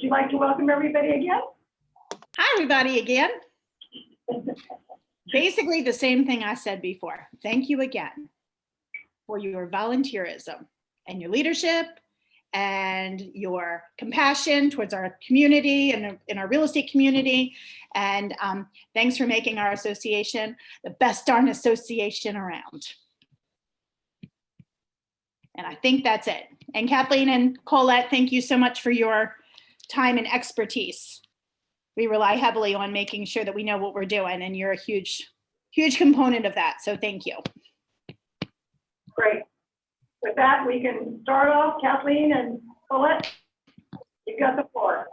you like to welcome everybody again? Hi, everybody again. Basically the same thing I said before. Thank you again for your volunteerism and your leadership and your compassion towards our community and in our real estate community. And thanks for making our association the best darn association around. And I think that's it. And Kathleen and Colette, thank you so much for your time and expertise. We rely heavily on making sure that we know what we're doing, and you're a huge, huge component of that. So thank you. Great. With that, we can start off. Kathleen and Colette, you got the floor.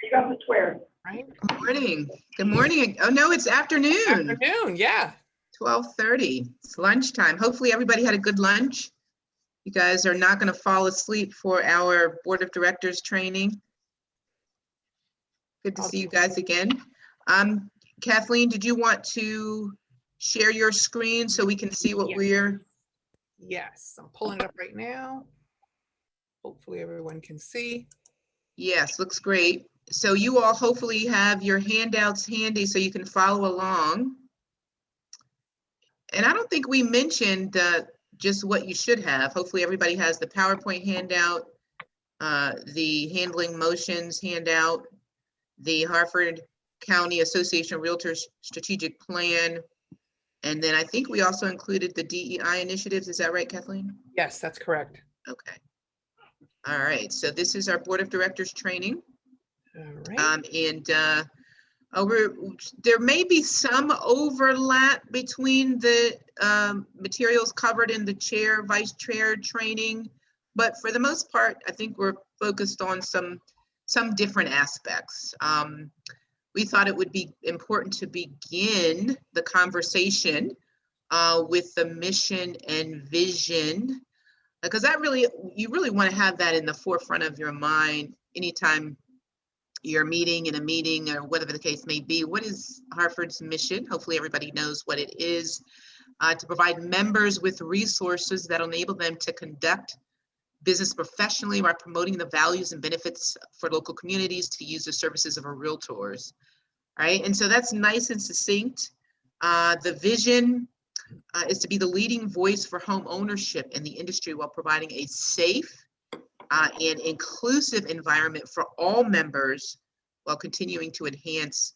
You got the square. Right. Good morning. Good morning. Oh no, it's afternoon. Afternoon, yeah. 12:30. It's lunchtime. Hopefully everybody had a good lunch. You guys are not going to fall asleep for our board of directors training. Good to see you guys again. Kathleen, did you want to share your screen so we can see what we're? Yes, I'm pulling it up right now. Hopefully everyone can see. Yes, looks great. So you all hopefully have your handouts handy so you can follow along. And I don't think we mentioned just what you should have. Hopefully everybody has the PowerPoint handout, the handling motions handout, the Hartford County Association of Realtors strategic plan. And then I think we also included the DEI initiatives. Is that right, Kathleen? Yes, that's correct. Okay. All right. So this is our board of directors training. All right. There may be some overlap between the materials covered in the chair, vice chair training, but for the most part, I think we're focused on some different aspects. We thought it would be important to begin the conversation with the mission and vision, because you really want to have that in the forefront of your mind anytime you're meeting in a meeting or whatever the case may be. What is Hartford's mission? Hopefully everybody knows what it is. To provide members with resources that enable them to conduct business professionally while promoting the values and benefits for local communities to use the services of our realtors. Right, and so that's nice and succinct. The vision is to be the leading voice for home ownership in the industry while providing a safe and inclusive environment for all members while continuing to enhance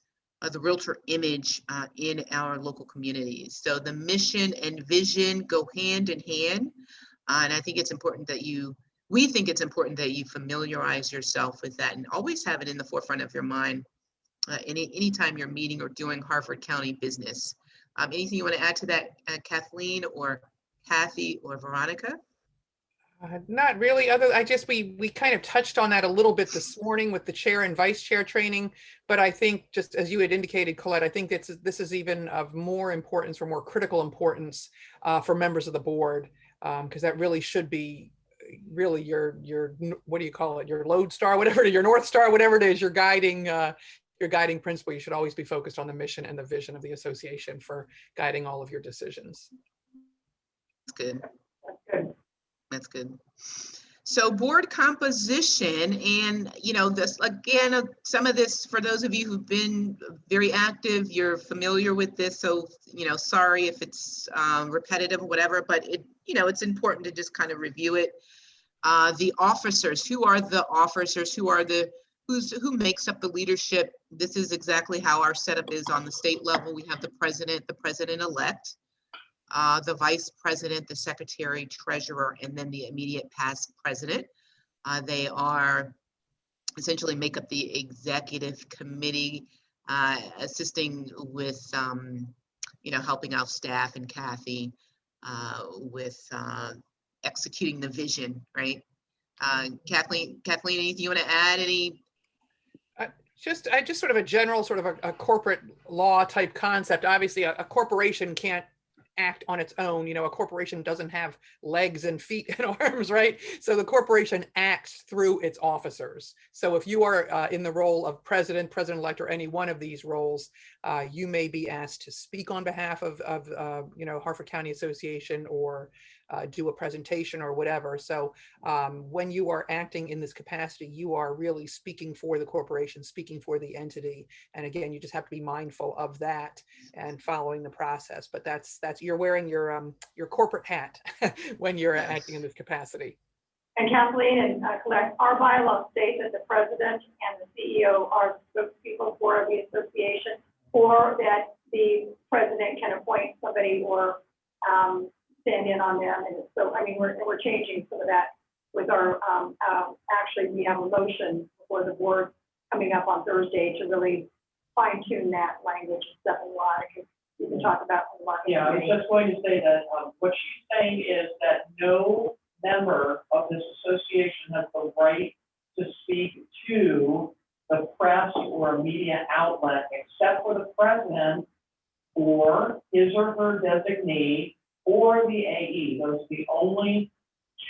the realtor image in our local communities. So the mission and vision go hand in hand. And I think it's important that we think it's important that you familiarize yourself with that and always have it in the forefront of your mind anytime you're meeting or doing Hartford County business. Anything you want to add to that, Kathleen or Kathy or Veronica? Not really. We kind of touched on that a little bit this morning with the chair and vice chair training, but I think just as you had indicated, Colette, I think this is even of more importance or more critical importance for members of the board, because that really should be really your what do you call it? Your lodestar, whatever, your North Star, whatever it is, your guiding principle. You should always be focused on the mission and the vision of the association for guiding all of your decisions. That's good. That's good. That's good. So board composition, and this again, some of this for those of you who've been very active, you're familiar with this. So sorry if it's repetitive or whatever, but it's important to just kind of review it. The officers, who are the officers? Who makes up the leadership? This is exactly how our setup is on the state level. We have the president-elect, the vice president, the secretary, treasurer, and then the immediate past president. They are essentially make up the executive committee, assisting with, helping out staff and Kathy with executing the vision, right? Kathleen, anything you want to add? Just sort of a general sort of a corporate law type concept. Obviously, a corporation can't act on its own. A corporation doesn't have legs and feet and arms, right? So the corporation acts through its officers. So if you are in the role of president-elect, or any one of these roles, you may be asked to speak on behalf of Hartford County Association, or do a presentation or whatever. So when you are acting in this capacity, you are really speaking for the corporation, speaking for the entity. And again, you just have to be mindful of that and following the process. But that's you're wearing your corporate hat when you're acting in this capacity. And Kathleen and Colette, our bylaws state that the president and the CEO are the spokespeople for the association, or that the president can appoint somebody or stand in on them. And so, I mean, we're changing some of that with our, actually, we have a motion for the board coming up on Thursday to really fine tune that language and stuff in law. You can talk about the market. Yeah, I was just going to say that what she's saying is that no member of this association has the right to speak to the press or media outlet except for the president or his or her designee or the AE. Those are the only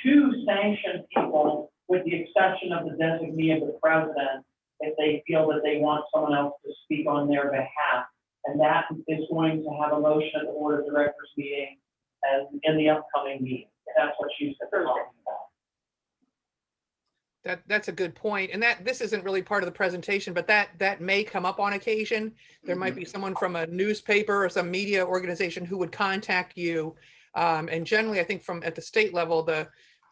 two sanctioned people, with the exception of the designee of the president, if they feel that they want someone else to speak on their behalf. And that is going to have a motion at the board of directors meeting and in the upcoming meeting. That's what she's talking about. That's a good point. And that this isn't really part of the presentation, but that may come up on occasion. There might be someone from a newspaper or some media organization who would contact you. And generally, I think from at the state level,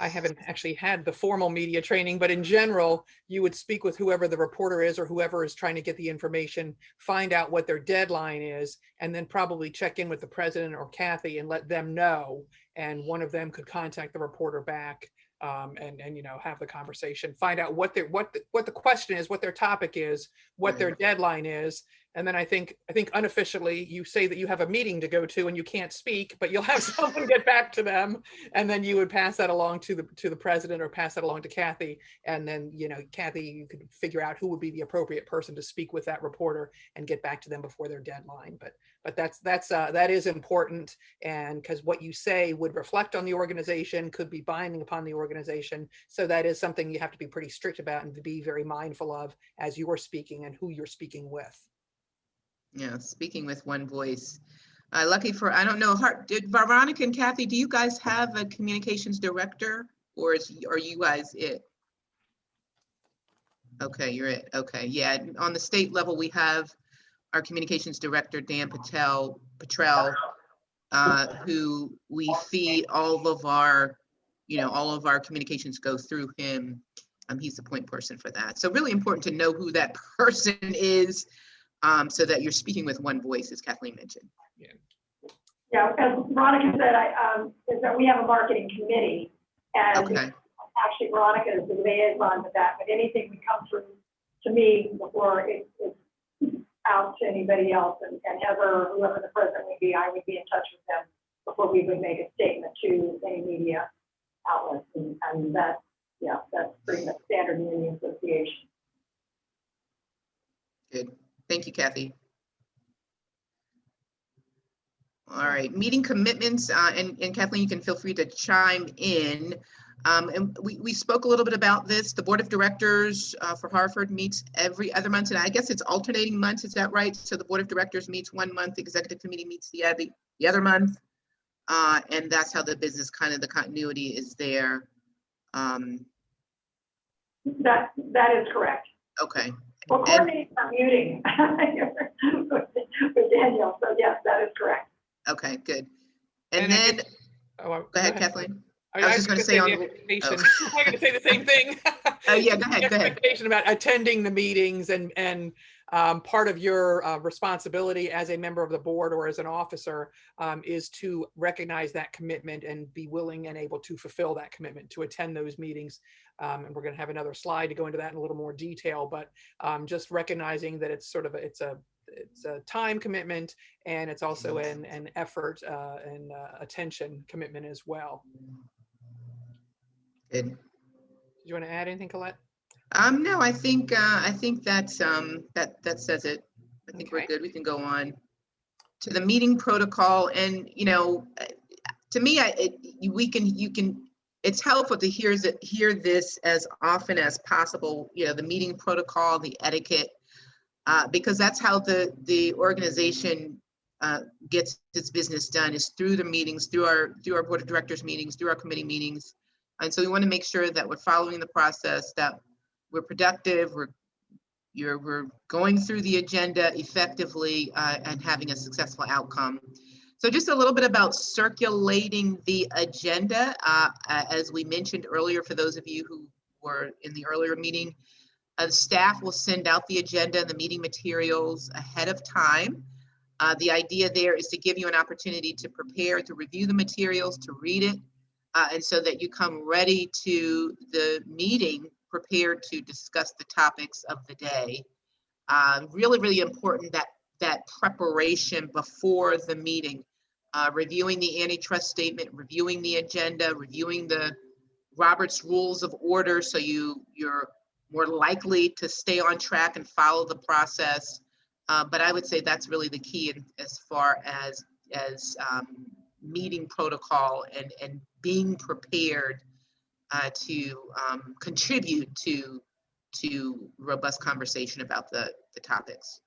I haven't actually had the formal media training, but in general, you would speak with whoever the reporter is or whoever is trying to get the information, find out what their deadline is, and then probably check in with the president or Kathy and let them know. And one of them could contact the reporter back and have the conversation, find out what the question is, what their topic is, what their deadline is. And then I think unofficially you say that you have a meeting to go to and you can't speak, but you'll have someone get back to them, and then you would pass that along to the president or pass that along to Kathy, and then Kathy, you could figure out who would be the appropriate person to speak with that reporter and get back to them before their deadline. But that is important, and because what you say would reflect on the organization, could be binding upon the organization. So that is something you have to be pretty strict about and to be very mindful of as you are speaking and who you're speaking with. Yeah, speaking with one voice. Lucky for, I don't know, did Veronica and Kathy, do you guys have a communications director, or are you guys it? Okay, you're it. Okay, yeah. On the state level, we have our communications director, Dan Patrell, who we feed all of our communications go through him. He's the point person for that. So really important to know who that person is, so that you're speaking with one voice, as Kathleen mentioned. Yeah, as Veronica said, is that we have a marketing committee, and Okay. actually Veronica is the liaison to that, but anything would come through to me before it's out to anybody else, and Heather, or whoever the president would be, I would be in touch with them before we would make a statement to any media outlets, and that's pretty much standard in the association. Good. Thank you, Kathy. All right, meeting commitments, and Kathleen, you can feel free to chime in. And we spoke a little bit about this. The board of directors for Hartford meets every other month, and I guess it's alternating months. Is that right? So the board of directors meets one month, the executive committee meets the other month, and that's how the business the continuity is there. That is correct. Okay. We're coordinating our muting with Daniel, so yes, that is correct. Okay, good. And then, go ahead, Kathleen. I was just going to say I'm going to say the same thing. Yeah, go ahead. Expectation about attending the meetings and part of your responsibility as a member of the board or as an officer is to recognize that commitment and be willing and able to fulfill that commitment to attend those meetings. And we're going to have another slide to go into that in a little more detail, but just recognizing that it's a time commitment, and it's also an effort and attention commitment as well. Good. Did you want to add anything, Colette? No, I think that says it. I think we're good. We can go on to the meeting protocol, and to me, it's helpful to hear this as often as possible. The meeting protocol, the etiquette, because that's how the organization gets its business done is through the meetings, through our board of directors meetings, through our committee meetings. And so we want to make sure that we're following the process, that we're productive, we're going through the agenda effectively, and having a successful outcome. So just a little bit about circulating the agenda. As we mentioned earlier, for those of you who were in the earlier meeting, staff will send out the agenda and the meeting materials ahead of time. The idea there is to give you an opportunity to prepare, to review the materials, to read it, and so that you come ready to the meeting prepared to discuss the topics of the day. Really, really important that preparation before the meeting, reviewing the antitrust statement, reviewing the agenda, reviewing the Robert's Rules of Order, so you're more likely to stay on track and follow the process. But I would say that's really the key as far as meeting protocol and being prepared to contribute to robust conversation about the topics.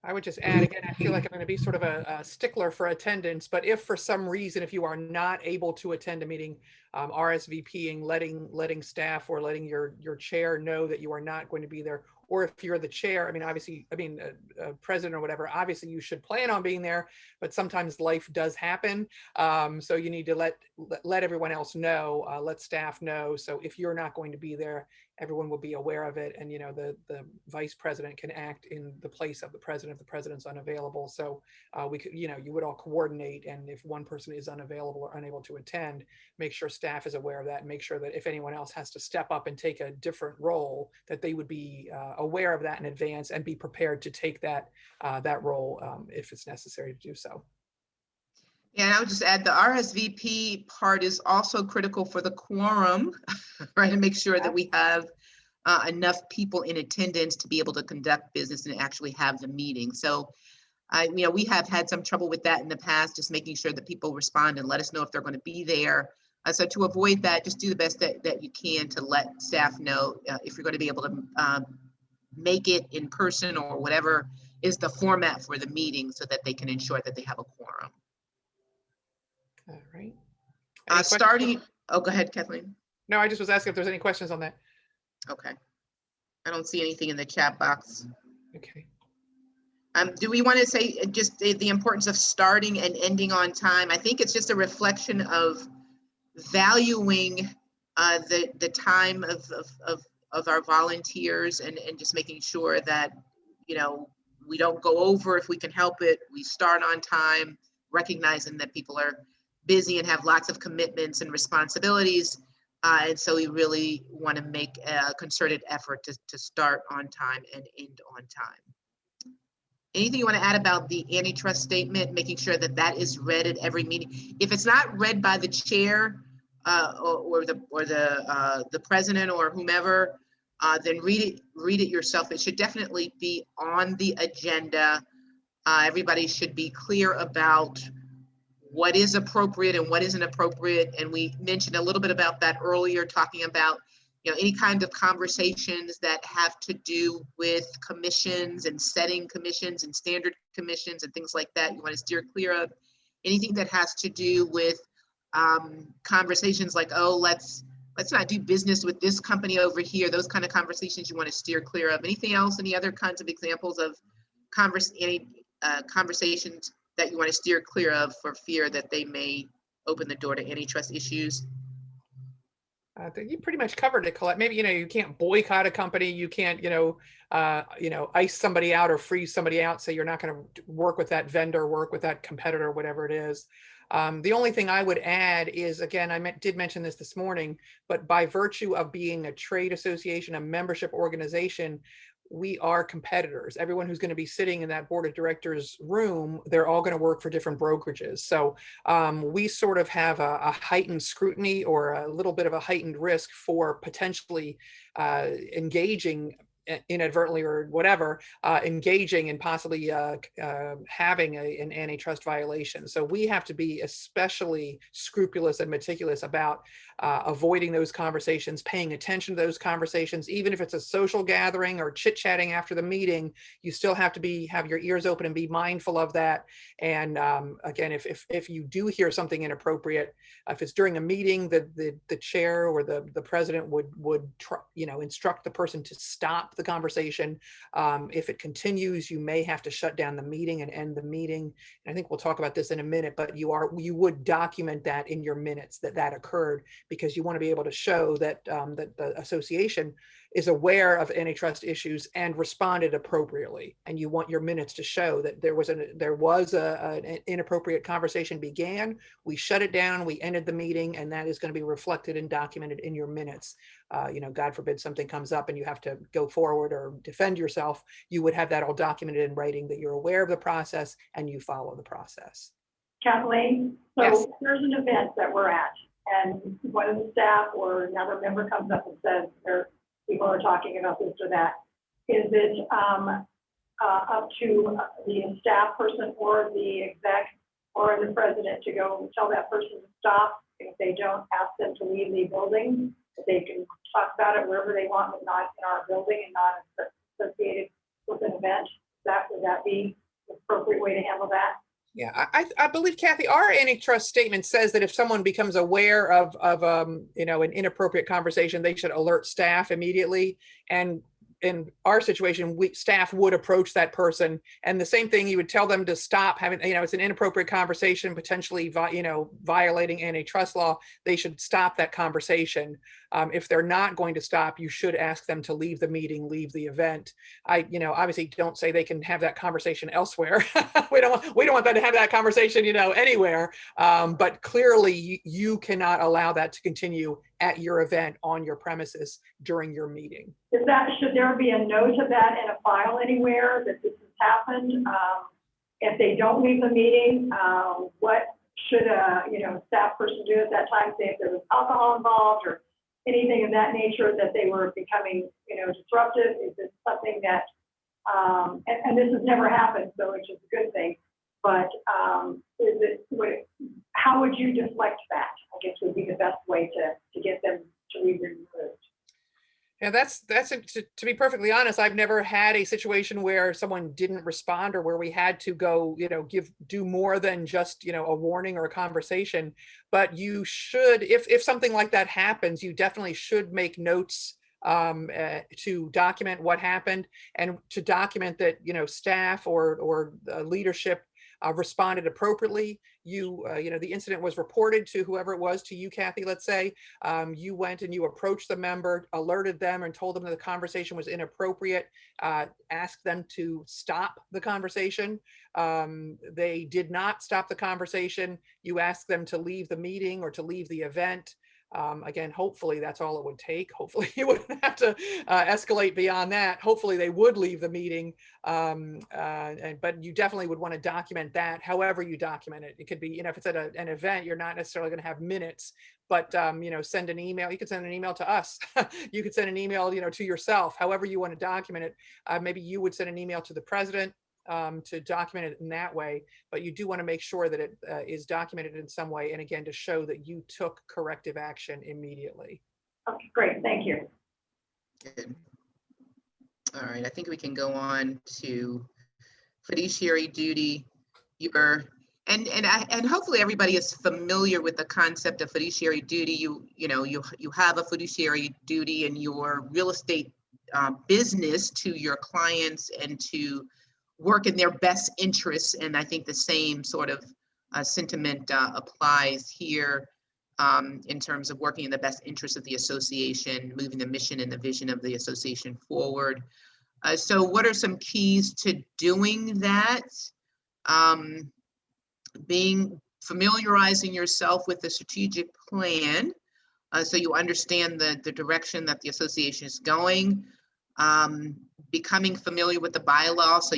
I would just add, again, I feel like I'm going to be sort of a stickler for attendance, but if for some reason, if you are not able to attend a meeting, RSVPing, letting staff or letting your chair know that you are not going to be there, or if you're the chair, president or whatever, obviously you should plan on being there, but sometimes life does happen. So you need to let everyone else know, let staff know. So if you're not going to be there, everyone will be aware of it. And, the vice president can act in the place of the president if the president's unavailable. So we could, you would all coordinate. And if one person is unavailable or unable to attend, make sure staff is aware of that, and make sure that if anyone else has to step up and take a different role, that they would be aware of that in advance and be prepared to take that role if it's necessary to do so. Yeah, and I would just add the RSVP part is also critical for the quorum, right? And make sure that we have enough people in attendance to be able to conduct business and actually have the meeting. So, we have had some trouble with that in the past, just making sure that people respond and let us know if they're going to be there. So to avoid that, just do the best that you can to let staff know if you're going to be able to make it in person or whatever is the format for the meeting, so that they can ensure that they have a quorum. All right. Go ahead, Kathleen. No, I just was asking if there's any questions on that. Okay. I don't see anything in the chat box. Okay. Do we want to say just the importance of starting and ending on time? I think it's just a reflection of valuing the time of our volunteers and just making sure that, we don't go over if we can help it. We start on time, recognizing that people are busy and have lots of commitments and responsibilities. And so we really want to make a concerted effort to start on time and end on time. Anything you want to add about the antitrust statement, making sure that that is read at every meeting? If it's not read by the chair or the president or whomever, then read it yourself. It should definitely be on the agenda. Everybody should be clear about what is appropriate and what isn't appropriate. And we mentioned a little bit about that earlier, talking about, any kind of conversations that have to do with commissions and setting commissions and standard commissions and things like that. You want to steer clear of anything that has to do with conversations like, oh, let's not do business with this company over here. Those kind of conversations you want to steer clear of. Anything else? Any other kinds of examples of conversations that you want to steer clear of for fear that they may open the door to antitrust issues? You pretty much covered it, Colette. Maybe, you can't boycott a company. You can't, ice somebody out or freeze somebody out. Say you're not going to work with that vendor, work with that competitor, whatever it is. The only thing I would add is, again, I did mention this morning, but by virtue of being a trade association, a membership organization, we are competitors. Everyone who's going to be sitting in that board of directors room, they're all going to work for different brokerages. So we sort of have a heightened scrutiny or a little bit of a heightened risk for potentially engaging inadvertently or whatever, engaging in possibly having an antitrust violation. So we have to be especially scrupulous and meticulous about avoiding those conversations, paying attention to those conversations. Even if it's a social gathering or chit-chatting after the meeting, you still have to have your ears open and be mindful of that. And again, if you do hear something inappropriate, if it's during a meeting, the chair or the president would instruct the person to stop the conversation. If it continues, you may have to shut down the meeting and end the meeting. And I think we'll talk about this in a minute, but you would document that in your minutes that occurred, because you want to be able to show that that the association is aware of antitrust issues and responded appropriately. And you want your minutes to show that there was an inappropriate conversation began, we shut it down, we ended the meeting, and that is going to be reflected and documented in your minutes. God forbid something comes up and you have to go forward or defend yourself, you would have that all documented in writing that you're aware of the process and you follow the process. Kathleen, so Yes. there's an event that we're at, and one of the staff or another member comes up and says, people are talking about this or that. Is it up to the staff person or the exec or the president to go tell that person to stop? If they don't, ask them to leave the building, that they can talk about it wherever they want, but not in our building and not associated with an event? Would that be the appropriate way to handle that? Yeah, I believe, Kathy, our antitrust statement says that if someone becomes aware of an inappropriate conversation, they should alert staff immediately. And in our situation, staff would approach that person, and the same thing, you would tell them to stop having, it's an inappropriate conversation, potentially, violating antitrust law. They should stop that conversation. If they're not going to stop, you should ask them to leave the meeting, leave the event. Obviously don't say they can have that conversation elsewhere. we don't want them to have that conversation, anywhere. But clearly you cannot allow that to continue at your event on your premises during your meeting. Should there be a note of that in a file anywhere that this has happened? If they don't leave the meeting, what should a staff person do at that time? Say if there was alcohol involved or anything of that nature, that they were becoming disruptive? Is this something that and this has never happened, so which is a good thing, but how would you deflect that? I guess would be the best way to get them to be removed. Yeah, that's to be perfectly honest, I've never had a situation where someone didn't respond or where we had to go, do more than just, a warning or a conversation. But you should, if something like that happens, you definitely should make notes to document what happened, and to document that, staff or leadership responded appropriately. The incident was reported to whoever it was, to you, Kathy, let's say. You went and you approached the member, alerted them and told them that the conversation was inappropriate, asked them to stop the conversation. They did not stop the conversation. You asked them to leave the meeting or to leave the event. Again, hopefully that's all it would take. Hopefully you wouldn't have to escalate beyond that. Hopefully they would leave the meeting, but you definitely would want to document that. However you document it, it could be, if it's at an event, you're not necessarily going to have minutes, but send an email. You could send an email to us. You could send an email, to yourself. However you want to document it. Maybe you would send an email to the president to document it in that way, but you do want to make sure that it is documented in some way, and again, to show that you took corrective action immediately. Okay, great, thank you. Good. All right, I think we can go on to fiduciary duty. And hopefully everybody is familiar with the concept of fiduciary duty. You have a fiduciary duty in your real estate business to your clients and to work in their best interests. And I think the same sort of sentiment applies here in terms of working in the best interest of the association, moving the mission and the vision of the association forward. So what are some keys to doing that? Familiarizing yourself with the strategic plan so you understand the direction that the association is going. Becoming familiar with the bylaw, so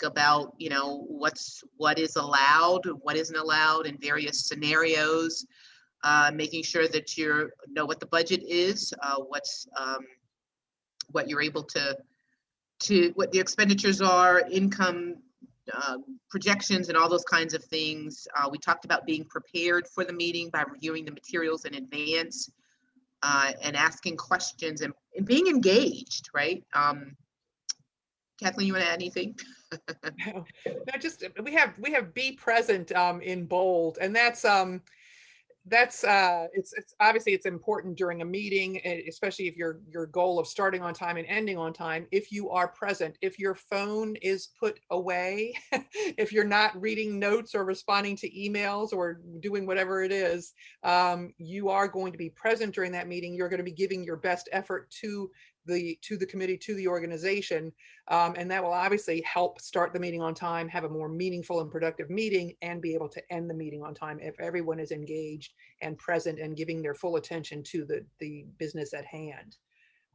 about what is allowed, what isn't allowed in various scenarios. Making sure that you know what the budget is, what you're able to to what the expenditures are, income projections, and all those kinds of things. We talked about being prepared for the meeting by reviewing the materials in advance and asking questions and being engaged, right? Kathleen, you want to add anything? No, just we have be present in bold, and that's it's obviously it's important during a meeting, especially if your goal of starting on time and ending on time. If you are present, if your phone is put away, if you're not reading notes or responding to emails or doing whatever it is, you are going to be present during that meeting. You're going to be giving your best effort to the committee, to the organization, and that will obviously help start the meeting on time, have a more meaningful and productive meeting, and be able to end the meeting on time if everyone is engaged and present and giving their full attention to the business at hand.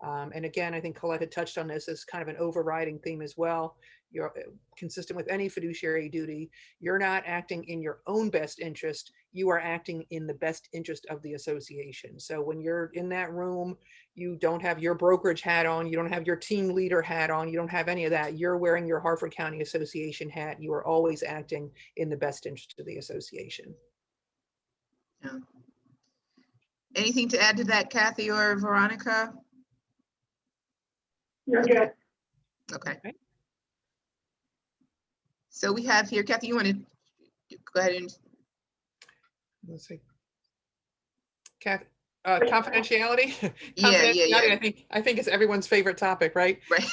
And again, I think Colette had touched on this as kind of an overriding theme as well. You're consistent with any fiduciary duty. You're not acting in your own best interest. You are acting in the best interest of the association. So when you're in that room, you don't have your brokerage hat on, you don't have your team leader hat on, you don't have any of that. You're wearing your Hartford County Association hat. You are always acting in the best interest of the association. Yeah. Anything to add to that, Kathy or Veronica? You're good. Okay. So we have here, Kathy, you want to go ahead and. Let's see. Kathy, confidentiality. Yeah. I think it's everyone's favorite topic, right? Right.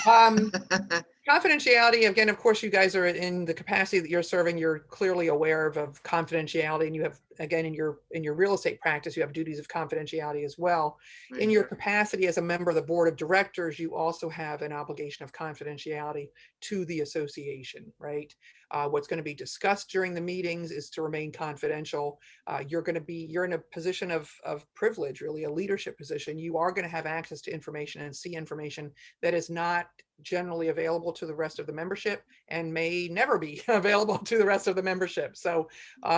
Confidentiality, again, of course, you guys are in the capacity that you're serving, you're clearly aware of confidentiality, and you have, again, in your real estate practice, you have duties of confidentiality as well. Right. In your capacity as a member of the board of directors, you also have an obligation of confidentiality to the association, right? What's going to be discussed during the meetings is to remain confidential. You're in a position of privilege, really, a leadership position. You are going to have access to information and see information that is not generally available to the rest of the membership and may never be available to the rest of the membership. So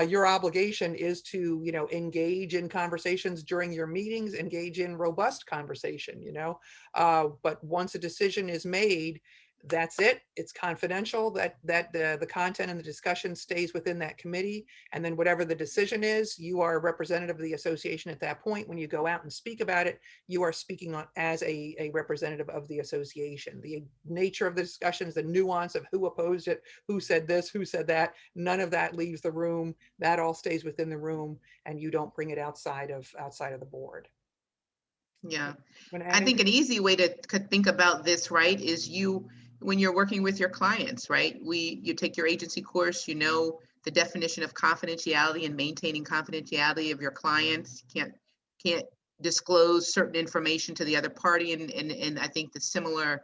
your obligation is to, engage in conversations during your meetings, engage in robust conversation, but once a decision is made, that's it. It's confidential, that the content and the discussion stays within that committee. And then whatever the decision is, you are a representative of the association at that point. When you go out and speak about it, you are speaking on as a representative of the association. The nature of the discussions, the nuance of who opposed it, who said this, who said that, none of that leaves the room. That all stays within the room, and you don't bring it outside of the board. Yeah, I think an easy way to think about this, right, is when you're working with your clients, right? You take your agency course, the definition of confidentiality and maintaining confidentiality of your clients. You can't disclose certain information to the other party, and I think the similar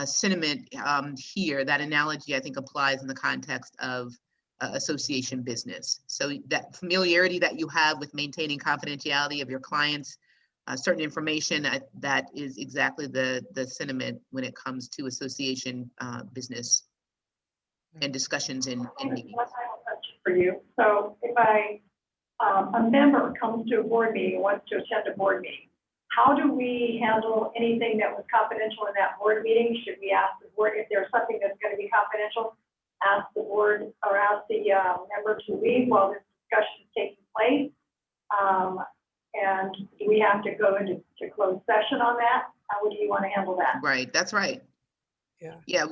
sentiment here, that analogy, I think applies in the context of association business. So that familiarity that you have with maintaining confidentiality of your clients, certain information, that is exactly the sentiment when it comes to association business and discussions in meetings. One final question for you. So if a member comes to a board meeting, wants to attend a board meeting, how do we handle anything that was confidential in that board meeting? Should we ask the board if there's something that's going to be confidential? Ask the board or ask the member to leave while this discussion is taking place? And do we have to go into closed session on that? How would you want to handle that? Right, that's right. Yeah.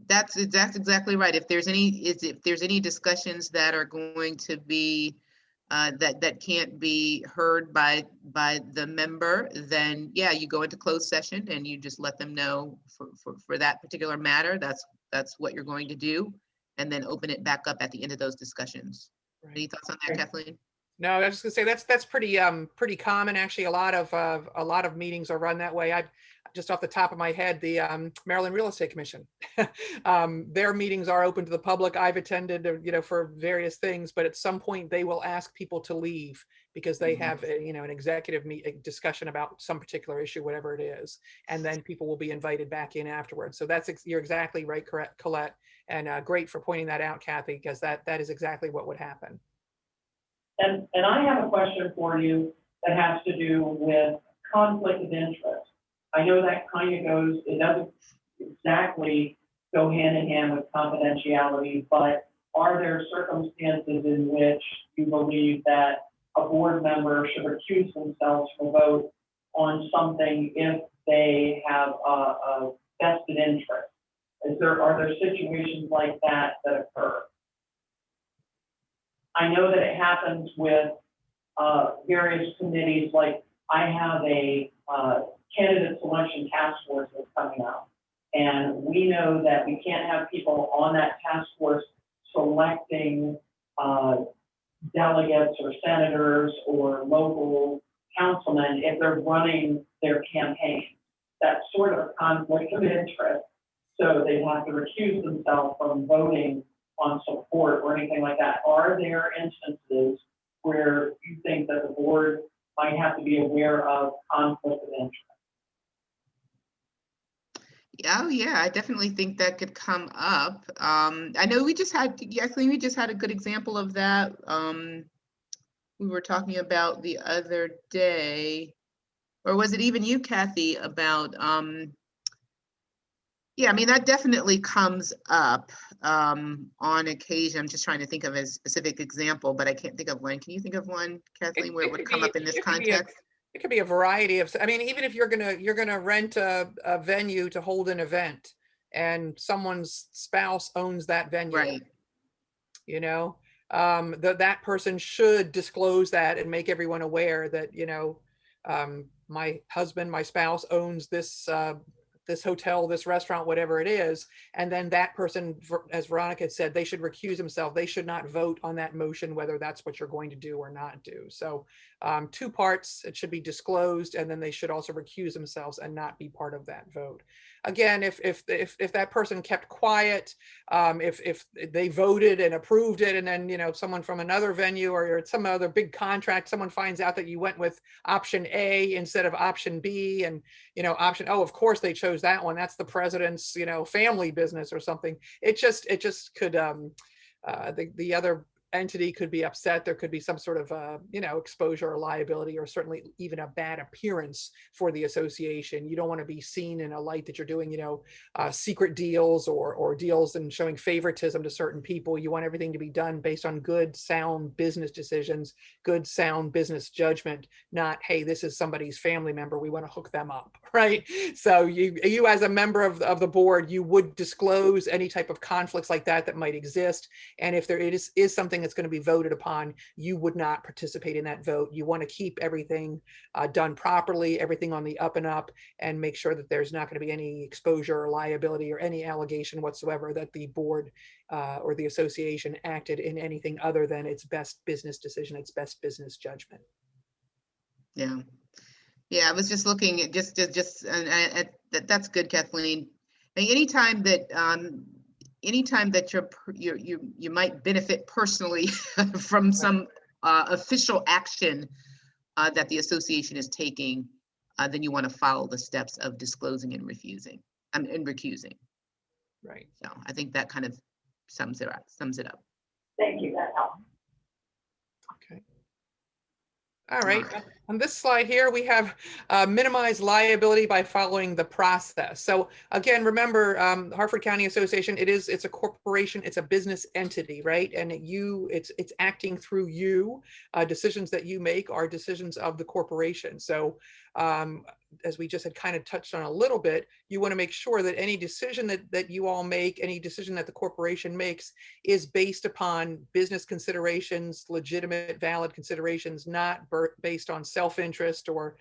That's exactly right. If there's any discussions that are going to be that can't be heard by the member, then you go into closed session and you just let them know for that particular matter. That's what you're going to do, and then open it back up at the end of those discussions. Right. Any thoughts on that, Kathleen? No, I was just gonna say that's pretty common. Actually, a lot of meetings are run that way. I just off the top of my head, the Maryland Real Estate Commission, their meetings are open to the public. I've attended, for various things, but at some point they will ask people to leave because they have an executive discussion about some particular issue, whatever it is, and then people will be invited back in afterwards. So you're exactly right, correct, Colette, and great for pointing that out, Kathy, because that is exactly what would happen. And I have a question for you that has to do with conflict of interest. I know that kind of goes, it doesn't exactly go hand in hand with confidentiality, but are there circumstances in which you believe that a board member should recuse themselves from a vote on something if they have a vested interest? Are there situations like that that occur? I know that it happens with various committees, like I have a candidate selection task force that's coming up. And we know that we can't have people on that task force selecting delegates or senators or local councilmen if they're running their campaign. That's sort of a conflict of interest. So they have to recuse themselves from voting on support or anything like that. Are there instances where you think that the board might have to be aware of conflict of interest? Oh yeah, I definitely think that could come up. I know we just had a good example of that. We were talking about the other day, or was it even you, Kathy, about yeah, I mean, that definitely comes up on occasion. I'm just trying to think of a specific example, but I can't think of one. Can you think of one, Kathleen, where it would come up in this context? It could be a variety of, I mean, even if you're gonna rent a venue to hold an event and someone's spouse owns that venue. Right. You know, that person should disclose that and make everyone aware that, you know, my husband, my spouse owns this this hotel, this restaurant, whatever it is. And then that person, as Veronica had said, they should recuse themselves. They should not vote on that motion, whether that's what you're going to do or not do. So 2 parts, it should be disclosed, and then they should also recuse themselves and not be part of that vote. Again, if that person kept quiet, if they voted and approved it, and then, you know, someone from another venue or some other big contract, someone finds out that you went with option A instead of option B, and, you know, option, oh, of course they chose that one. That's the president's, you know, family business or something. It just could, the other entity could be upset. There could be some sort of, you know, exposure or liability, or certainly even a bad appearance for the association. You don't want to be seen in a light that you're doing, you know, secret deals or deals and showing favoritism to certain people. You want everything to be done based on good, sound business decisions, good, sound business judgment, not, hey, this is somebody's family member, we want to hook them up, right? So you as a member of the board, you would disclose any type of conflicts like that might exist. And if there is something that's going to be voted upon, you would not participate in that vote. You want to keep everything done properly, everything on the up and up, and make sure that there's not going to be any exposure or liability or any allegation whatsoever that the board or the association acted in anything other than its best business decision, its best business judgment. Yeah. Yeah, I was just looking at that's good, Kathleen. And anytime that you might benefit personally from some official action that the association is taking, then you want to follow the steps of disclosing and refusing and recusing. Right. So I think that kind of sums it up. Thank you, that helps. Okay. All right. On this slide here, we have minimize liability by following the process. So again, remember, Hartford County Association, it's a corporation, it's a business entity, right? And it's acting through you. Decisions that you make are decisions of the corporation. So as we just had kind of touched on a little bit, you want to make sure that any decision that you all make, any decision that the corporation makes, is based upon business considerations, legitimate, valid considerations, not based on self-interest or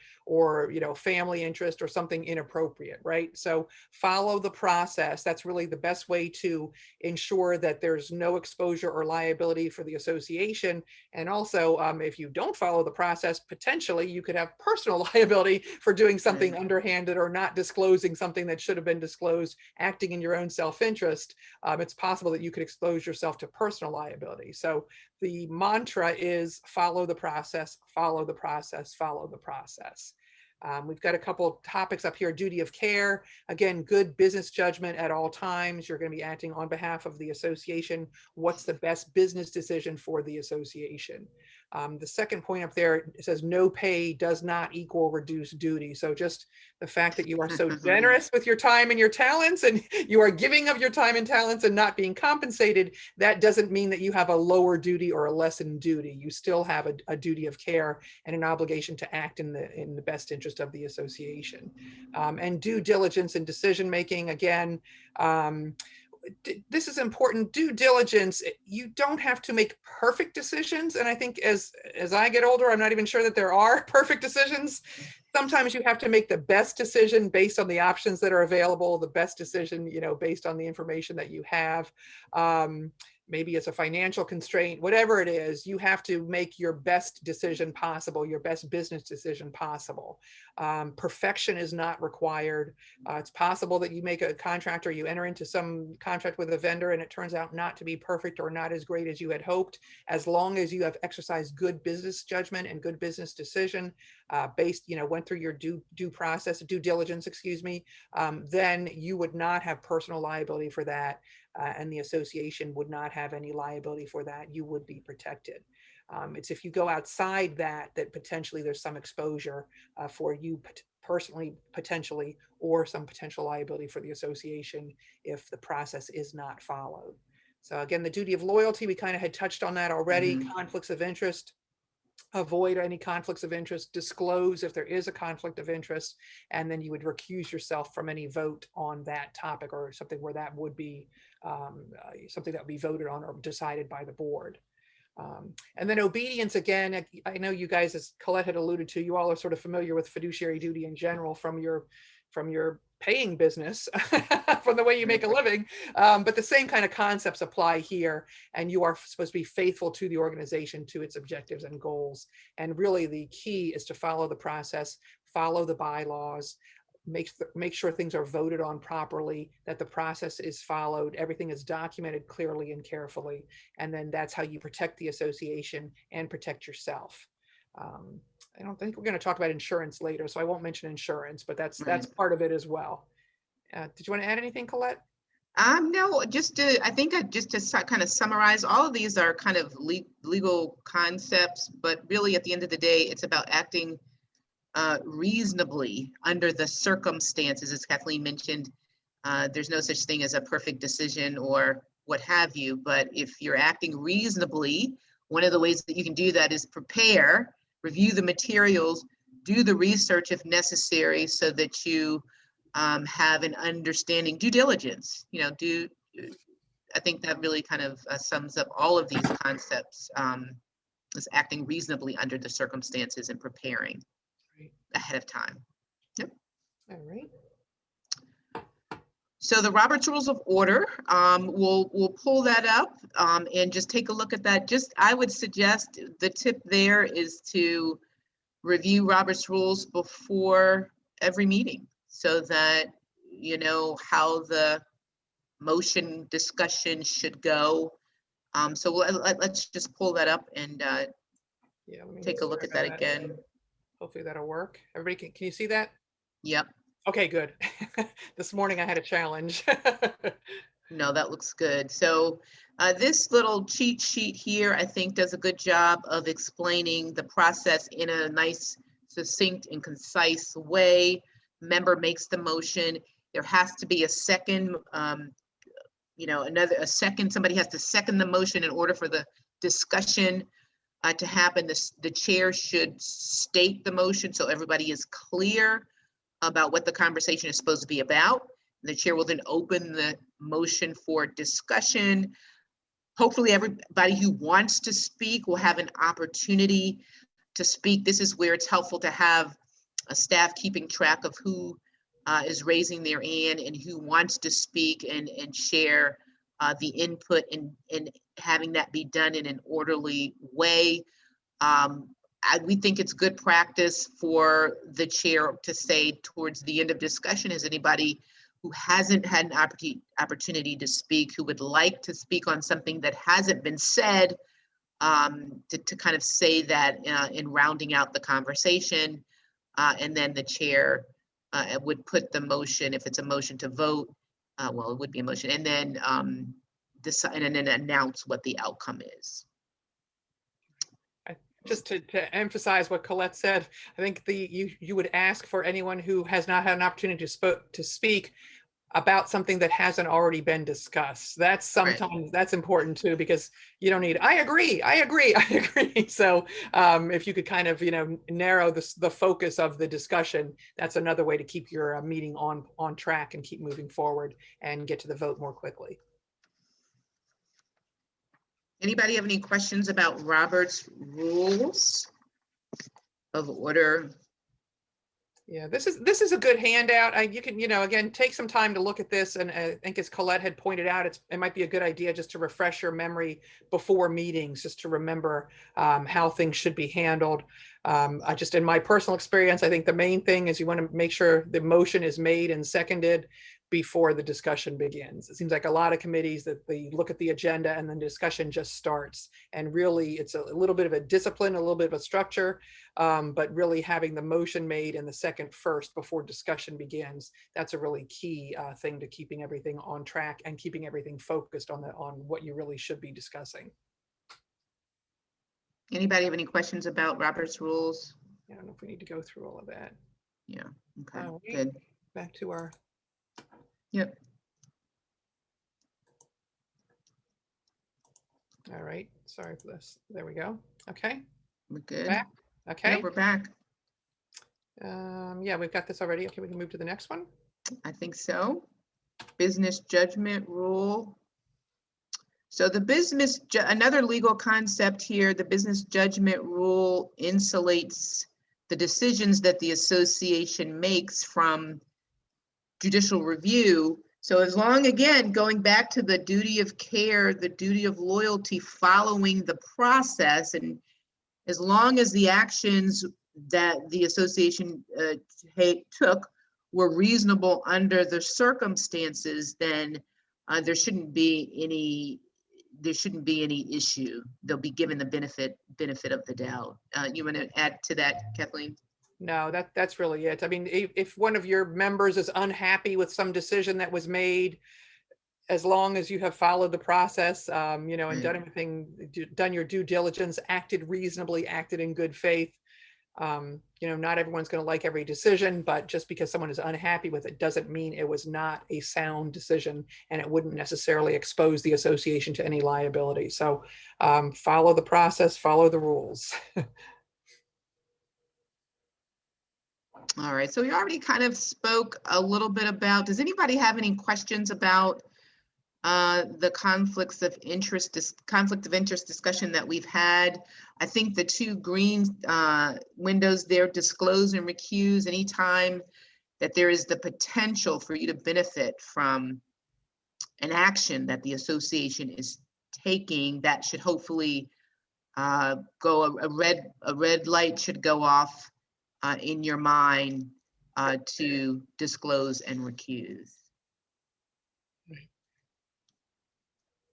you know, family interest or something inappropriate, right? So follow the process. That's really the best way to ensure that there's no exposure or liability for the association. And also, if you don't follow the process, potentially you could have personal liability for doing something underhanded or not disclosing something that should have been disclosed, acting in your own self-interest. It's possible that you could expose yourself to personal liability. So the mantra is follow the process, follow the process, follow the process. We've got a couple of topics up here. Duty of care. Again, good business judgment at all times. You're going to be acting on behalf of the association. What's the best business decision for the association? The second point up there, it says no pay does not equal reduced duty. So just the fact that you are so generous with your time and your talents, and you are giving of your time and talents and not being compensated, that doesn't mean that you have a lower duty or a lessened duty. You still have a duty of care and an obligation to act in the best interest of the association. And due diligence in decision making, again, this is important. Due diligence, you don't have to make perfect decisions. And I think as I get older, I'm not even sure that there are perfect decisions. Sometimes you have to make the best decision based on the options that are available, the best decision, based on the information that you have. Maybe it's a financial constraint, whatever it is, you have to make your best decision possible, your best business decision possible. Perfection is not required. It's possible that you make a contract or you enter into some contract with a vendor and it turns out not to be perfect or not as great as you had hoped. As long as you have exercised good business judgment and good business decision, went through your due diligence, then you would not have personal liability for that. And the association would not have any liability for that. You would be protected. It's if you go outside that potentially there's some exposure for you personally, potentially, or some potential liability for the association if the process is not followed. So again, the duty of loyalty, we kind of had touched on that already. Conflicts of interest. Avoid any conflicts of interest, disclose if there is a conflict of interest, and then you would recuse yourself from any vote on that topic or something where that would be something that would be voted on or decided by the board. And then obedience, again, I know you guys, as Colette had alluded to, you all are sort of familiar with fiduciary duty in general from your paying business, from the way you make a living, but the same kind of concepts apply here, and you are supposed to be faithful to the organization, to its objectives and goals. And really the key is to follow the process, follow the bylaws, make sure things are voted on properly, that the process is followed, everything is documented clearly and carefully, and then that's how you protect the association and protect yourself. I don't think we're going to talk about insurance later, so I won't mention insurance, but that's part of it as well. Did you want to add anything, Colette? No, just to kind of summarize, all of these are kind of legal concepts, but really at the end of the day, it's about acting reasonably under the circumstances. As Kathleen mentioned, there's no such thing as a perfect decision or what have you, but if you're acting reasonably, one of the ways that you can do that is prepare, review the materials, do the research if necessary, so that you have an understanding. Due diligence, I think that really kind of sums up all of these concepts, is acting reasonably under the circumstances and preparing ahead of time. Yep. All right. So the Robert's Rules of Order, we'll pull that up and just take a look at that. I would suggest the tip there is to review Robert's Rules before every meeting, so that you know how the motion discussion should go. So let's just pull that up and take a look at that again. Hopefully that'll work. Everybody, can you see that? Yep. Okay, good. This morning I had a challenge. No, that looks good. So this little cheat sheet here, I think, does a good job of explaining the process in a nice, succinct and concise way. Member makes the motion. There has to be a second, somebody has to second the motion in order for the discussion to happen. The chair should state the motion so everybody is clear about what the conversation is supposed to be about. The chair will then open the motion for discussion. Hopefully everybody who wants to speak will have an opportunity to speak. This is where it's helpful to have a staff keeping track of who is raising their hand and who wants to speak and share the input and having that be done in an orderly way. We think it's good practice for the chair to say towards the end of discussion, is anybody who hasn't had an opportunity to speak, who would like to speak on something that hasn't been said, to kind of say that in rounding out the conversation. And then the chair would put the motion, if it's a motion to vote, well, it would be a motion, and then decide and then announce what the outcome is. just to emphasize what Colette said, I think you would ask for anyone who has not had an opportunity to speak about something that hasn't already been discussed. That's sometimes that's important too, because you don't need, I agree. So if you could kind of, narrow the focus of the discussion, that's another way to keep your meeting on track and keep moving forward and get to the vote more quickly. Anybody have any questions about Robert's Rules of Order? Yeah, this is a good handout. You can, again, take some time to look at this. And I think as Colette had pointed out, it might be a good idea just to refresh your memory before meetings, just to remember how things should be handled. In my personal experience, I think the main thing is you want to make sure the motion is made and seconded before the discussion begins. It seems like a lot of committees that they look at the agenda and then discussion just starts. And really, it's a little bit of a discipline, a little bit of a structure, but really having the motion made and the second first before discussion begins, that's a really key thing to keeping everything on track and keeping everything focused on what you really should be discussing. Anybody have any questions about Robert's Rules? I don't know if we need to go through all of that. Yeah, okay, Right. good. Back to our. Yep. All right, sorry for this. There we go. Okay. We're good. Back. Okay. Yeah, we're back. Yeah, we've got this already. Okay, we can move to the next one. I think so. Business judgment rule. So the another legal concept here, the business judgment rule insulates the decisions that the association makes from judicial review. So as long, again, going back to the duty of care, the duty of loyalty following the process, and as long as the actions that the association took were reasonable under the circumstances, then there shouldn't be any issue. They'll be given the benefit of the doubt. You want to add to that, Kathleen? No, that's really it. I mean, if one of your members is unhappy with some decision that was made, as long as you have followed the process, and done everything, done your due diligence, acted reasonably, acted in good faith, not everyone's going to like every decision, but just because someone is unhappy with it doesn't mean it was not a sound decision, and it wouldn't necessarily expose the association to any liability. So follow the process, follow the rules. All right, so we already kind of spoke a little bit about, does anybody have any questions about the conflict of interest discussion that we've had? I think the two green windows there, disclose and recuse, anytime that there is the potential for you to benefit from an action that the association is taking, that should hopefully go, a red light should go off in your mind to disclose and recuse.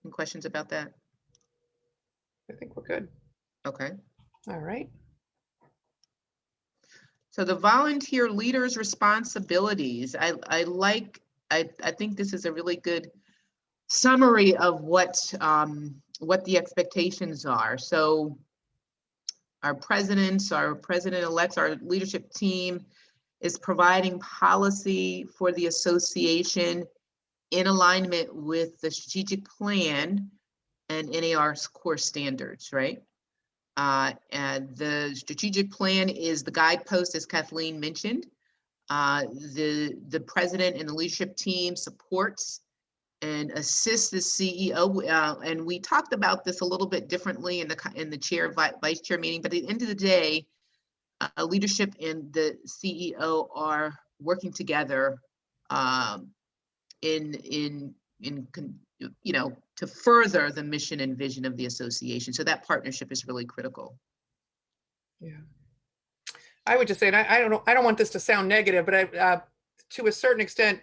Any questions about that? I think we're good. Okay. All right. So the volunteer leader's responsibilities, I think this is a really good summary of what the expectations are. So our president-elects, our leadership team is providing policy for the association in alignment with the strategic plan and NAR's core standards, right? And the strategic plan is the guidepost, as Kathleen mentioned. The president and the leadership team supports and assists the CEO. And we talked about this a little bit differently in the chair vice chair meeting, but at the end of the day, leadership and the CEO are working together to further the mission and vision of the association. So that partnership is really critical. Yeah, I would just say, and I don't want this to sound negative, but to a certain extent,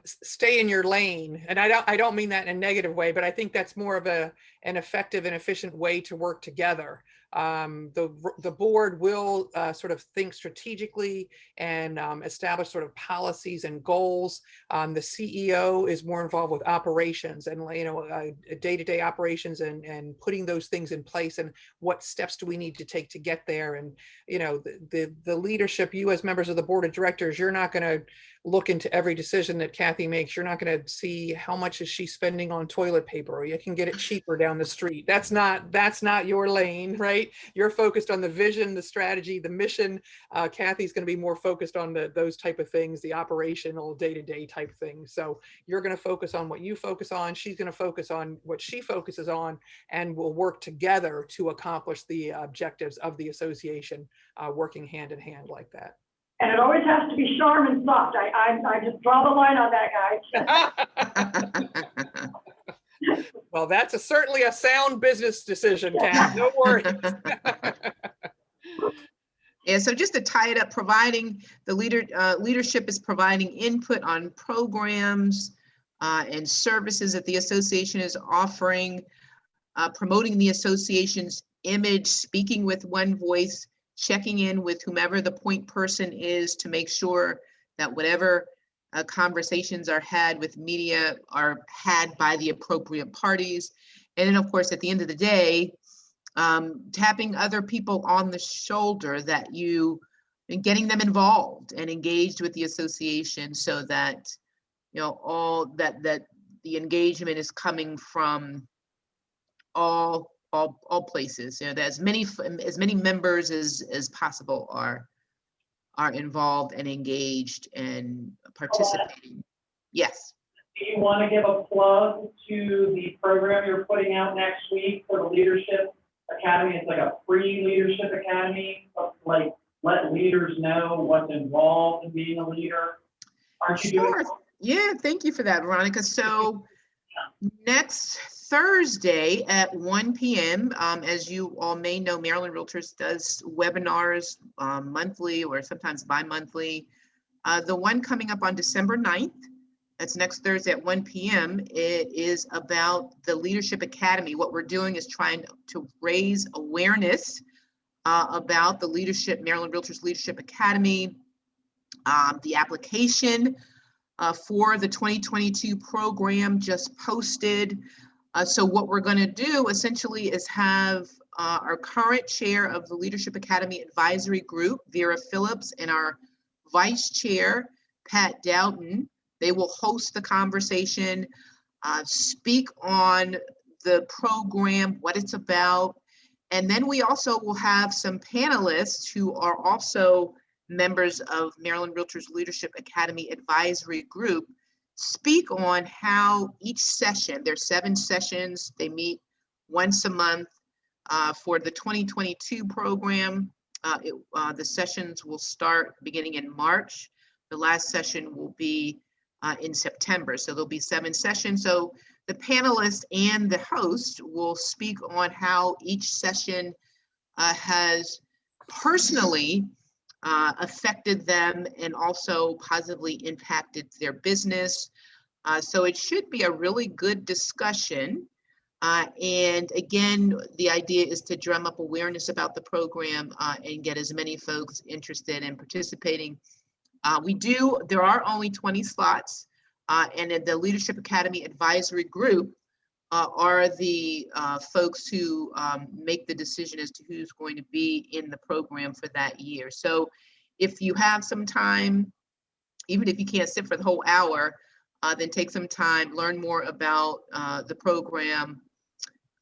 stay in your lane. And I don't mean that in a negative way, but I think that's more of an effective and efficient way to work together. The board will sort of think strategically and establish sort of policies and goals. The CEO is more involved with operations and, day-to-day operations and putting those things in place, and what steps do we need to take to get there. And, the leadership, you as members of the board of directors, you're not going to look into every decision that Kathy makes. You're not going to see how much is she spending on toilet paper, or you can get it cheaper down the street. That's not your lane, right? You're focused on the vision, the strategy, the mission. Kathy's going to be more focused on those type of things, the operational day-to-day type things. So you're going to focus on what you focus on. She's going to focus on what she focuses on, and we'll work together to accomplish the objectives of the association, working hand in hand like that. And it always has to be sharp and soft. I just draw the line on that, guys. Well, that's certainly a sound business decision, Kat. No worries. Yeah, so just to tie it up, providing the leadership is providing input on programs and services that the association is offering, promoting the association's image, speaking with one voice, checking in with whomever the point person is to make sure that whatever conversations are had with media are had by the appropriate parties. And then, of course, at the end of the day, tapping other people on the shoulder and getting them involved and engaged with the association, so that all that the engagement is coming from all places. That as many members as possible are involved and engaged and participating. Yes. Do you want to give a plug to the program you're putting out next week for the Leadership Academy? It's like a free Leadership Academy, like let leaders know what's involved in being a leader. Aren't you doing it? Yeah, thank you for that, Veronica. So next Thursday at 1 p.m., as you all may know, Maryland Realtors does webinars monthly or sometimes bi-monthly. The one coming up on December 9th, that's next Thursday at 1 p.m., it is about the Leadership Academy. What we're doing is trying to raise awareness about the Maryland Realtors Leadership Academy, the application for the 2022 program just posted. So what we're going to do essentially is have our current chair of the Leadership Academy Advisory Group, Vera Phillips, and our vice chair, Pat Dowden. They will host the conversation, speak on the program, what it's about. And then we also will have some panelists who are also members of Maryland Realtors Leadership Academy Advisory Group speak on how each session, there's 7 sessions, they meet once a month for the 2022 program. The sessions will start beginning in March. The last session will be in September. So there'll be 7 sessions. So the panelists and the host will speak on how each session has personally affected them and also positively impacted their business. So it should be a really good discussion. And again, the idea is to drum up awareness about the program and get as many folks interested in participating. There are only 20 slots, and in the Leadership Academy Advisory Group are the folks who make the decision as to who's going to be in the program for that year. So if you have some time, even if you can't sit for the whole hour, then take some time, learn more about the program,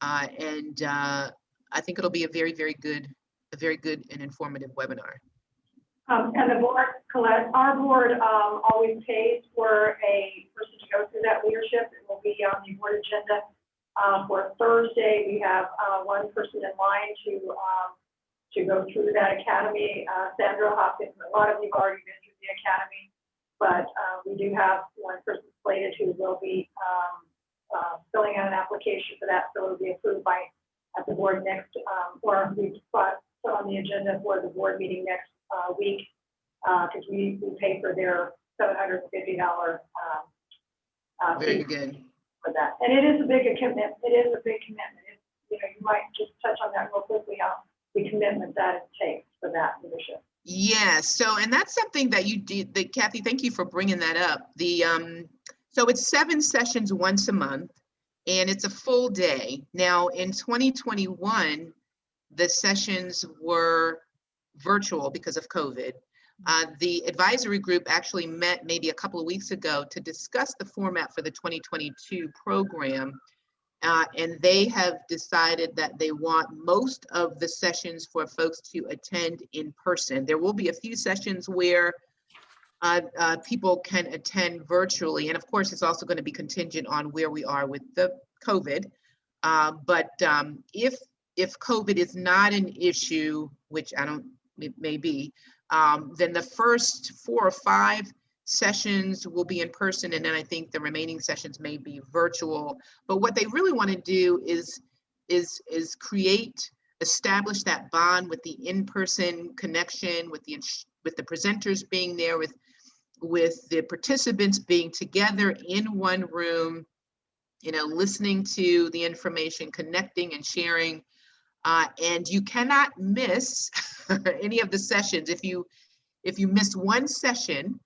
and I think it'll be a very, very good and informative webinar. And the board, Colette, our board always pays for a person to go through that leadership. It will be on the board agenda for Thursday. We have one person in line to go through that academy. Sandra Hopkins, a lot of you have already been through the academy, but we do have one person slated who will be filling out an application for that, so it will be approved at the board next, or we've put on the agenda for the board meeting next week, because we pay for their $750 Very fee good. for that. And it is a big commitment. It is a big commitment. You might just touch on that real quickly. the commitment that it takes for that leadership. Yeah, so, and that's something that you did, that Kathy, thank you for bringing that up. So it's 7 sessions once a month, and it's a full day. Now, in 2021, the sessions were virtual because of COVID. The advisory group actually met maybe a couple of weeks ago to discuss the format for the 2022 program. And they have decided that they want most of the sessions for folks to attend in person. There will be a few sessions where people can attend virtually. And of course, it's also going to be contingent on where we are with the COVID. But if COVID is not an issue, which it may be, then the first 4 or 5 sessions will be in person, and then I think the remaining sessions may be virtual. But what they really want to do is establish that bond with the in-person connection, with the presenters being there, with the participants being together in one room, listening to the information, connecting and sharing. And you cannot miss any of the sessions. If you miss one session,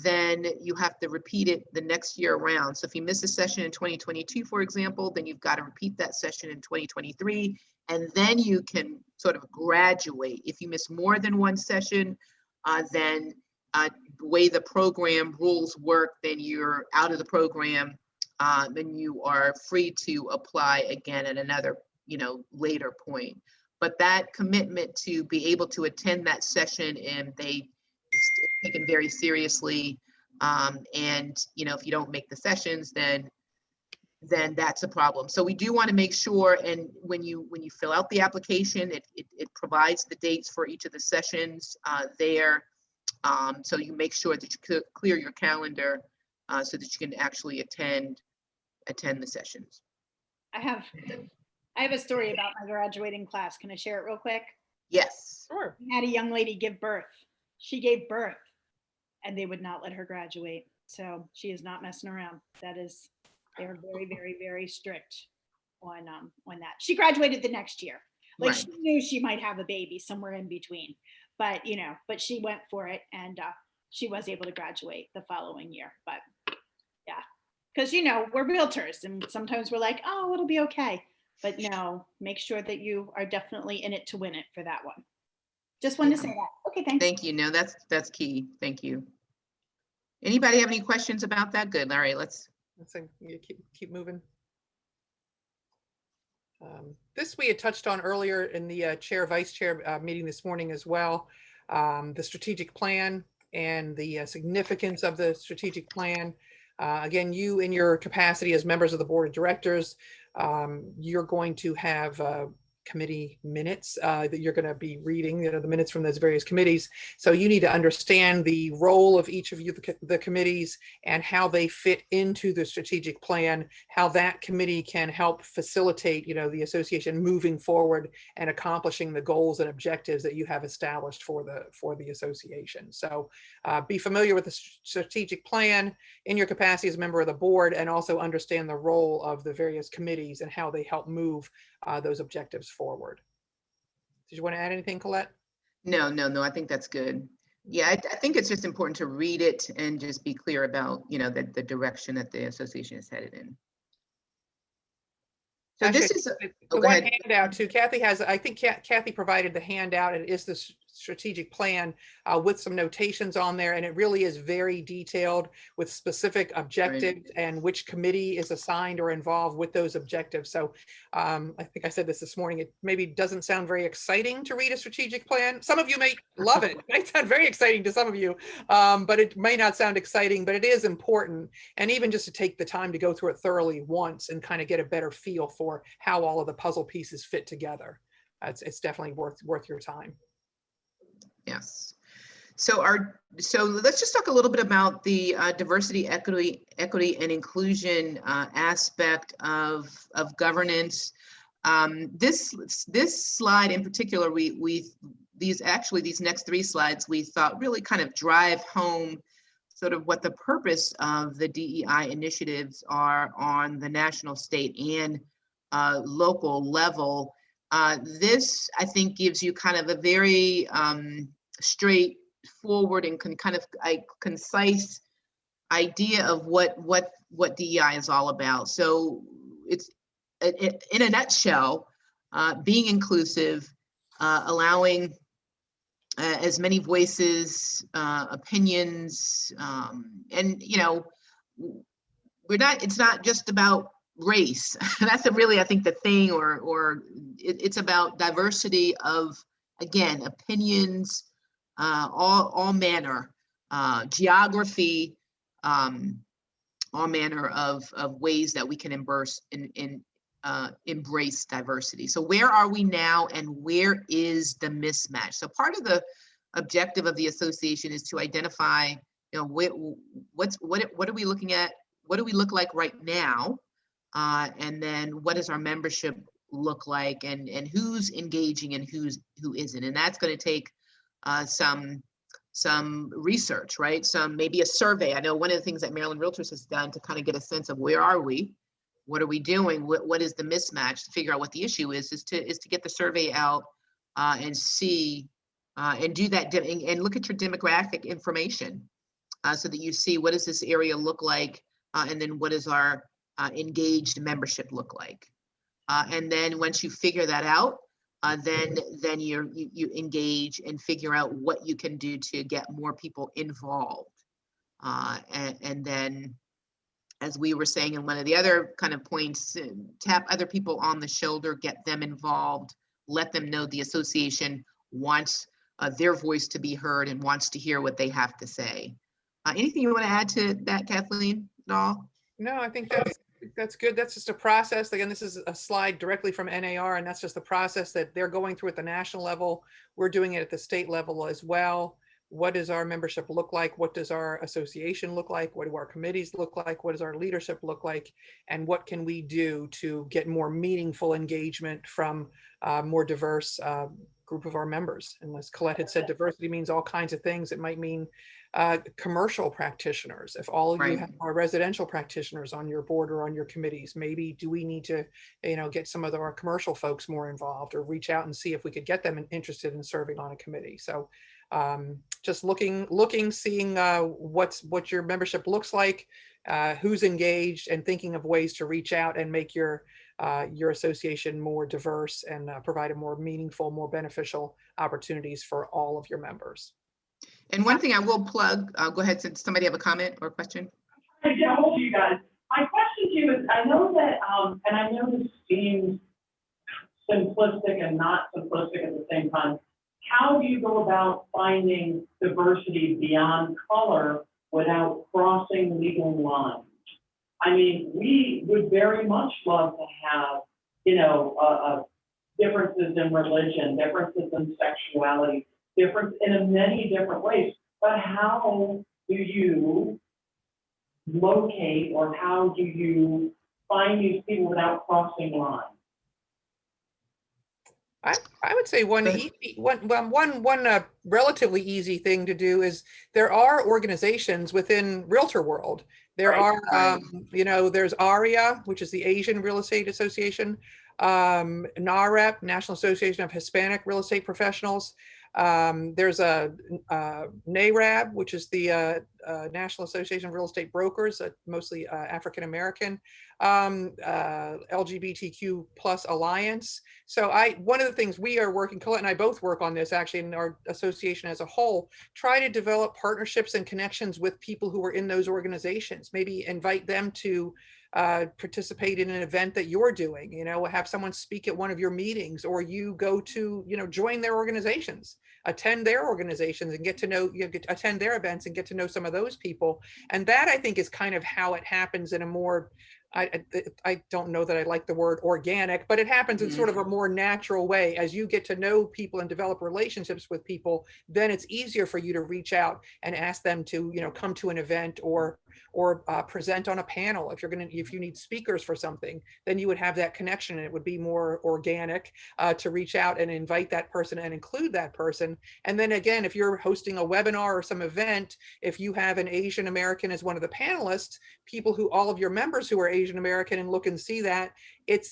then you have to repeat it the next year around. So if you miss a session in 2022, for example, then you've got to repeat that session in 2023, and then you can sort of graduate. If you miss more than one session, then the way the program rules work, then you're out of the program, then you are free to apply again at another, later point. But that commitment to be able to attend that session, and it's taken very seriously. And if you don't make the sessions, then that's a problem. So we do want to make sure, and when you fill out the application, it provides the dates for each of the sessions there. So you make sure that you clear your calendar so that you can actually attend the sessions. I have a story about my graduating class. Can I share it real quick? Yes. Sure. We had a young lady give birth. She gave birth and they would not let her graduate. So she is not messing around. They're very, very, very strict on that. She graduated the next year. Like, Right. she knew she might have a baby somewhere in between, but but she went for it, and she was able to graduate the following year. But yeah, because we're realtors and sometimes we're like, oh, it'll be okay. But no, make sure that you are definitely in it to win it for that one. Just wanted to say that. Okay, thanks. Thank you. No, that's key. Thank you. Anybody have any questions about that? Good. All right, let's keep moving. This we had touched on earlier in the chair vice chair meeting this morning as well. The strategic plan and the significance of the strategic plan. Again, you in your capacity as members of the board of directors, you're going to have committee minutes that you're going to be reading, the minutes from those various committees. So you need to understand the role of each of you, the committees, and how they fit into the strategic plan, how that committee can help facilitate, the association moving forward and accomplishing the goals and objectives that you have established for the association. So be familiar with the strategic plan in your capacity as a member of the board, and also understand the role of the various committees and how they help move those objectives forward. Did you want to add anything, Colette? No, I think that's good. Yeah, I think it's just important to read it and just be clear about, the direction that the association is headed in. So Actually, this is the one handout too. Kathy has, I think Kathy provided the handout. It is the strategic plan with some notations on there, and it really is very detailed with specific objectives and which committee is assigned or involved with those objectives. So I think I said this morning, it maybe doesn't sound very exciting to read a strategic plan. Some of you may love it. It might sound very exciting to some of you, but it may not sound exciting, but it is important. And even just to take the time to go through it thoroughly once and kind of get a better feel for how all of the puzzle pieces fit together. It's definitely worth your time. Yes. So let's just talk a little bit about the diversity, equity, and inclusion aspect of governance. This slide in particular, these next 3 slides we thought really kind of drive home sort of what the purpose of the DEI initiatives are on the national, state, and local level. This, I think, gives you kind of a very straightforward and kind of a concise idea of what DEI is all about. So it's in a nutshell, being inclusive, allowing as many voices, opinions, and it's not just about race. That's really, I think, the thing, or it's about diversity of, again, opinions, all manner, geography, all manner of ways that we can embrace diversity. So where are we now, and where is the mismatch? So part of the objective of the association is to identify, what are we looking at? What do we look like right now? And then what does our membership look like, and who's engaging and who isn't? And that's going to take some research, right? Maybe a survey. I know one of the things that Maryland Realtors has done to kind of get a sense of where are we, what are we doing, what is the mismatch, to figure out what the issue is to get the survey out and see and do that and look at your demographic information so that you see what does this area look like, and then what does our engaged membership look like. And then once you figure that out, then you engage and figure out what you can do to get more people involved. And then, as we were saying in one of the other kind of points, tap other people on the shoulder, get them involved, let them know the association wants their voice to be heard and wants to hear what they have to say. Anything you want to add to that, Kathleen, at all? No, I think that's good. That's just a process. Again, this is a slide directly from NAR, and that's just the process that they're going through at the national level. We're doing it at the state level as well. What does our membership look like? What does our association look like? What do our committees look like? What does our leadership look like? And what can we do to get more meaningful engagement from a more diverse group of our members? And as Colette had said, diversity means all kinds of things. It might mean commercial practitioners. If all of you are residential practitioners on your board or on your committees, maybe do we need to, get some of our commercial folks more involved, or reach out and see if we could get them interested in serving on a committee. So just looking, seeing what your membership looks like, who's engaged, and thinking of ways to reach out and make your association more diverse and provide a more meaningful, more beneficial opportunities for all of your members. And one thing I will plug, go ahead, since somebody have a comment or a question. I get a hold of you guys. My question to you is, I know that, and I know this seems simplistic and not simplistic at the same time. How do you go about finding diversity beyond color without crossing legal lines? I mean, we would very much love to have, differences in religion, differences in sexuality, difference in many different ways. But how do you locate, or how do you find these people without crossing lines? I would say one relatively easy thing to do is, there are organizations within Realtor world. There are, there's ARIA, which is the Asian Real Estate Association, NAREP, National Association of Hispanic Real Estate Professionals. There's a NARAB, which is the National Association of Real Estate Brokers, mostly African American, LGBTQ plus alliance. So one of the things we are working, Colette and I both work on this actually in our association as a whole, try to develop partnerships and connections with people who are in those organizations. Maybe invite them to participate in an event that you're doing, have someone speak at one of your meetings, or you go to, join their organizations, attend their organizations and get to know, attend their events and get to know some of those people. And that, I think, is kind of how it happens in a more, I don't know that I like the word organic, but it happens in sort of a more natural way. As you get to know people and develop relationships with people, then it's easier for you to reach out and ask them to, come to an event or present on a panel. If you need speakers for something, then you would have that connection, and it would be more organic to reach out and invite that person and include that person. And then again, if you're hosting a webinar or some event, if you have an Asian American as one of the panelists, all of your members who are Asian Asian American and look and see that,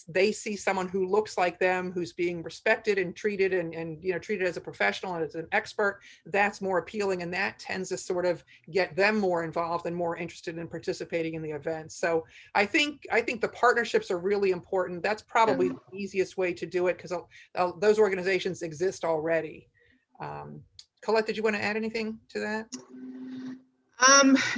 they see someone who looks like them, who's being respected and treated and treated as a professional and as an expert. That's more appealing, and that tends to sort of get them more involved and more interested in participating in the event. So I think the partnerships are really important. That's probably the easiest way to do it, because those organizations exist already. Colette, did you want to add anything to that?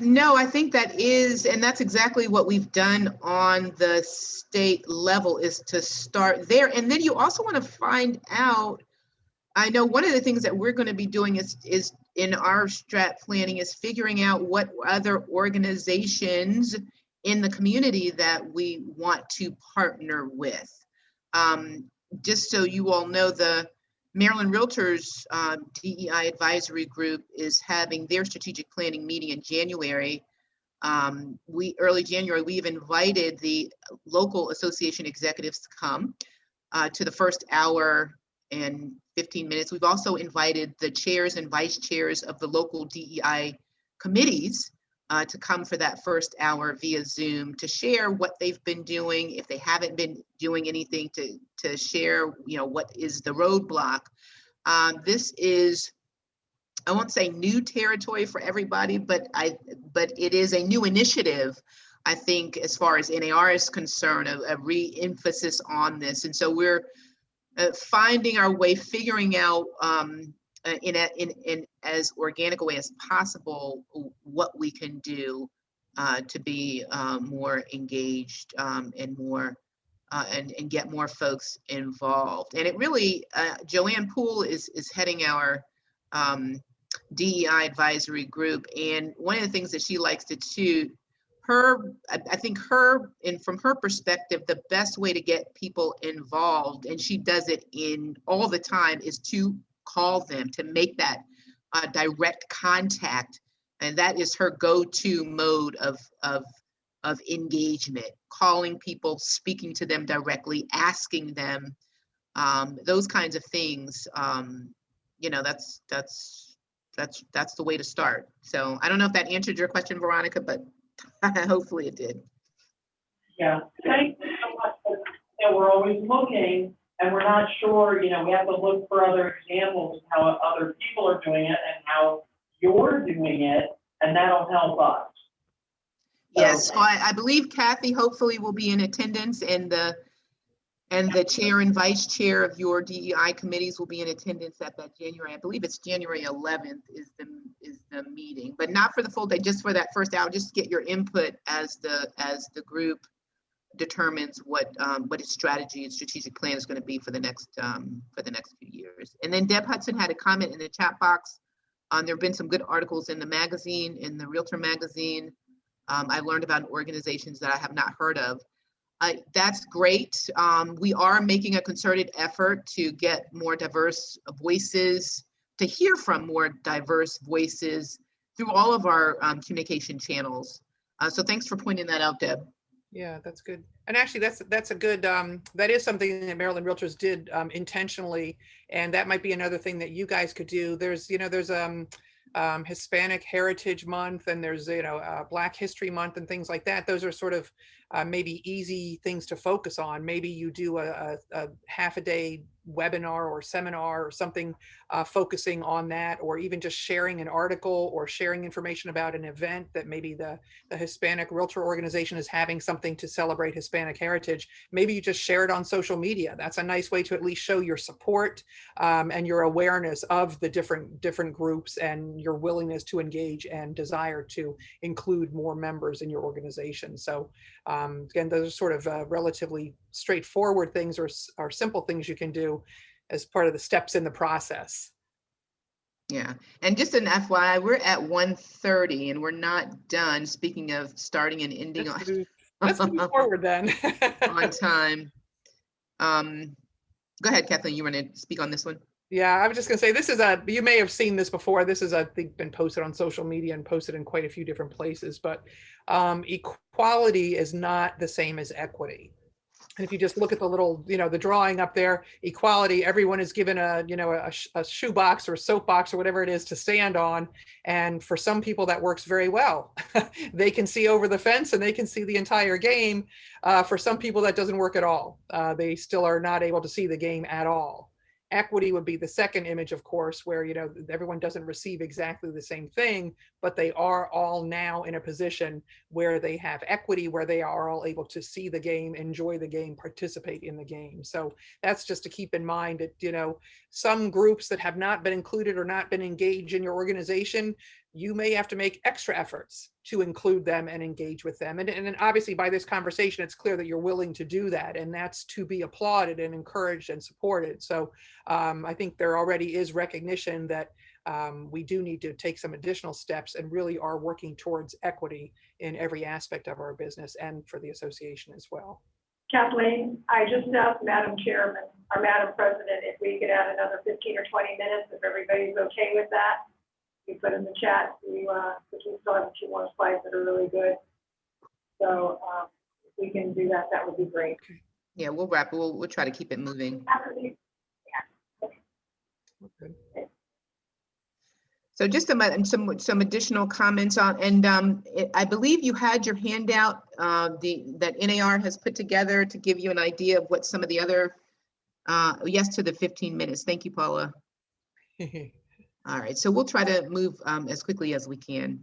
No, I think that's exactly what we've done on the state level, is to start there. And then you also want to find out, I know one of the things that we're going to be doing is in our strat planning is figuring out what other organizations in the community that we want to partner with. Just so you all know, the Maryland Realtors DEI Advisory Group is having their strategic planning meeting in January. Early January, we've invited the local association executives to come to the first hour and 15 minutes. We've also invited the chairs and vice chairs of the local DEI committees to come for that first hour via Zoom to share what they've been doing. If they haven't been doing anything, to share, what is the roadblock. This is, I won't say new territory for everybody, but it is a new initiative, I think, as far as NAR is concerned, a re-emphasis on this. And so we're finding our way, figuring out in as organic a way as possible what we can do to be more engaged and more and get more folks involved. And it really, Joanne Poole is heading our DEI advisory group, and one of the things that she likes to do, I think and from her perspective, the best way to get people involved, and she does it in all the time, is to call them, to make that direct contact. And that is her go-to mode of engagement, calling people, speaking to them directly, asking them, those kinds of things. That's the way to start. So I don't know if that answered your question, Veronica, but hopefully it did. Yeah, thank you so much. We're always looking, and we're not sure, we have to look for other examples of how other people are doing it and how you're doing it, and that'll help us. Yes, so I believe Kathy hopefully will be in attendance, and the chair and vice chair of your DEI committees will be in attendance at that January. I believe it's January 11th is the meeting, but not for the full day, just for that first hour, just to get your input as the group determines what its strategy and strategic plan is going to be for the next few years. And then Deb Hudson had a comment in the chat box. There have been some good articles in the magazine, in the Realtor magazine. I learned about organizations that I have not heard of. That's great. We are making a concerted effort to get more diverse voices, to hear from more diverse voices through all of our communication channels. So thanks for pointing that out, Deb. Yeah, that's good. And actually, that's a good, that is something that Maryland Realtors did intentionally. And that might be another thing that you guys could do. There's Hispanic Heritage Month, and there's Black History Month and things like that. Those are sort of maybe easy things to focus on. Maybe you do a half a day webinar or seminar or something focusing on that, or even just sharing an article or sharing information about an event that maybe the Hispanic Realtor Organization is having, something to celebrate Hispanic heritage. Maybe you just share it on social media. That's a nice way to at least show your support and your awareness of the different groups and your willingness to engage and desire to include more members in your organization. So again, those are sort of relatively straightforward things or simple things you can do as part of the steps in the process. Yeah, and just an FYI, we're at 1:30 and we're not done. Speaking of starting and ending Let's move forward then. on time. Go ahead, Kathleen, you want to speak on this one? Yeah, I was just gonna say, you may have seen this before. This is, I think, been posted on social media and posted in quite a few different places, but equality is not the same as equity. And if you just look at the little, the drawing up there, equality, everyone is given a shoebox or a soapbox or whatever it is to stand on. And for some people that works very well. They can see over the fence and they can see the entire game. For some people that doesn't work at all. They still are not able to see the game at all. Equity would be the second image, of course, where, everyone doesn't receive exactly the same thing, but they are all now in a position where they have equity, where they are all able to see the game, enjoy the game, participate in the game. So that's just to keep in mind that, some groups that have not been included or not been engaged in your organization, you may have to make extra efforts to include them and engage with them. And obviously by this conversation, it's clear that you're willing to do that, and that's to be applauded and encouraged and supported. So I think there already is recognition that we do need to take some additional steps and really are working towards equity in every aspect of our business and for the association as well. Kathleen, I just asked Madam Chairman, or Madam President, if we could add another 15 or 20 minutes, if everybody's okay with that. You put in the chat, because we still have a few more slides that are really good. So if we can do that, that would be great. Yeah, we'll wrap. We'll try to keep it moving. Okay. So just some additional comments on, and I believe you had your handout that NAR has put together to give you an idea of what some of the other, yes to the 15 minutes. Thank you, Paula. All right, so we'll try to move as quickly as we can.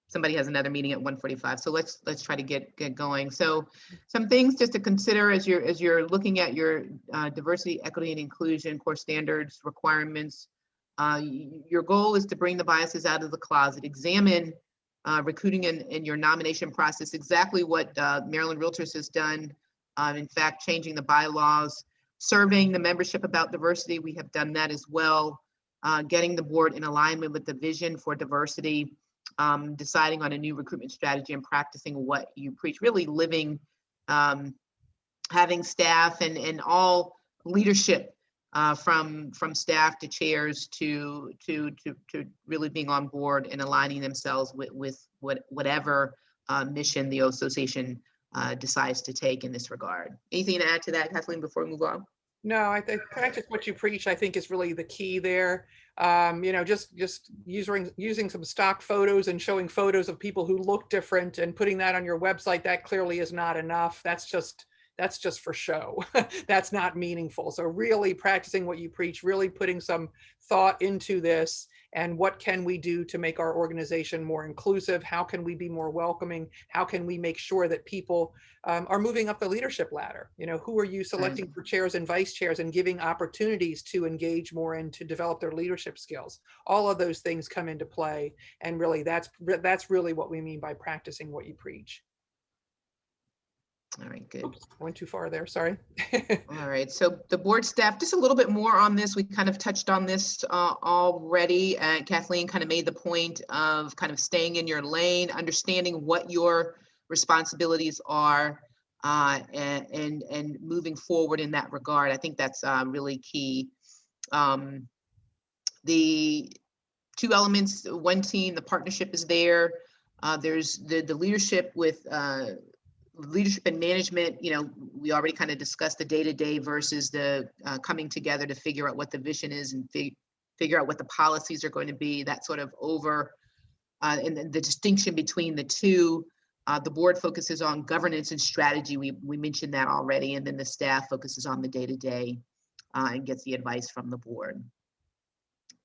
Somebody has another meeting at 1:45, so let's try to get going. So some things just to consider as you're looking at your diversity, equity, and inclusion core standards requirements. Your goal is to bring the biases out of the closet, examine recruiting in your nomination process, exactly what Maryland Realtors has done. In fact, changing the bylaws, surveying the membership about diversity, we have done that as well. Getting the board in alignment with the vision for diversity, deciding on a new recruitment strategy and practicing what you preach, really living, having staff and all leadership from staff to chairs to really being on board and aligning themselves with whatever mission the association decides to take in this regard. Anything to add to that, Kathleen, before we move on? No, I think practice what you preach, I think, is really the key there. Just using some stock photos and showing photos of people who look different and putting that on your website, that clearly is not enough. That's just for show. That's not meaningful. So really practicing what you preach, really putting some thought into this, and what can we do to make our organization more inclusive? How can we be more welcoming? How can we make sure that people are moving up the leadership ladder? Who are you selecting for chairs and vice chairs and giving opportunities to engage more and to develop their leadership skills? All of those things come into play. And really that's really what we mean by practicing what you preach. All right, good. Oops, I went too far there, sorry. All right, so the board staff, just a little bit more on this. We kind of touched on this already. Kathleen kind of made the point of kind of staying in your lane, understanding what your responsibilities are, and moving forward in that regard. I think that's really key. The two elements, one team, the partnership is there. There's the leadership with leadership and management. We already kind of discussed the day-to-day versus the coming together to figure out what the vision is and figure out what the policies are going to be. That sort of and then the distinction between the two. The board focuses on governance and strategy. We mentioned that already. And then the staff focuses on the day-to-day and gets the advice from the board.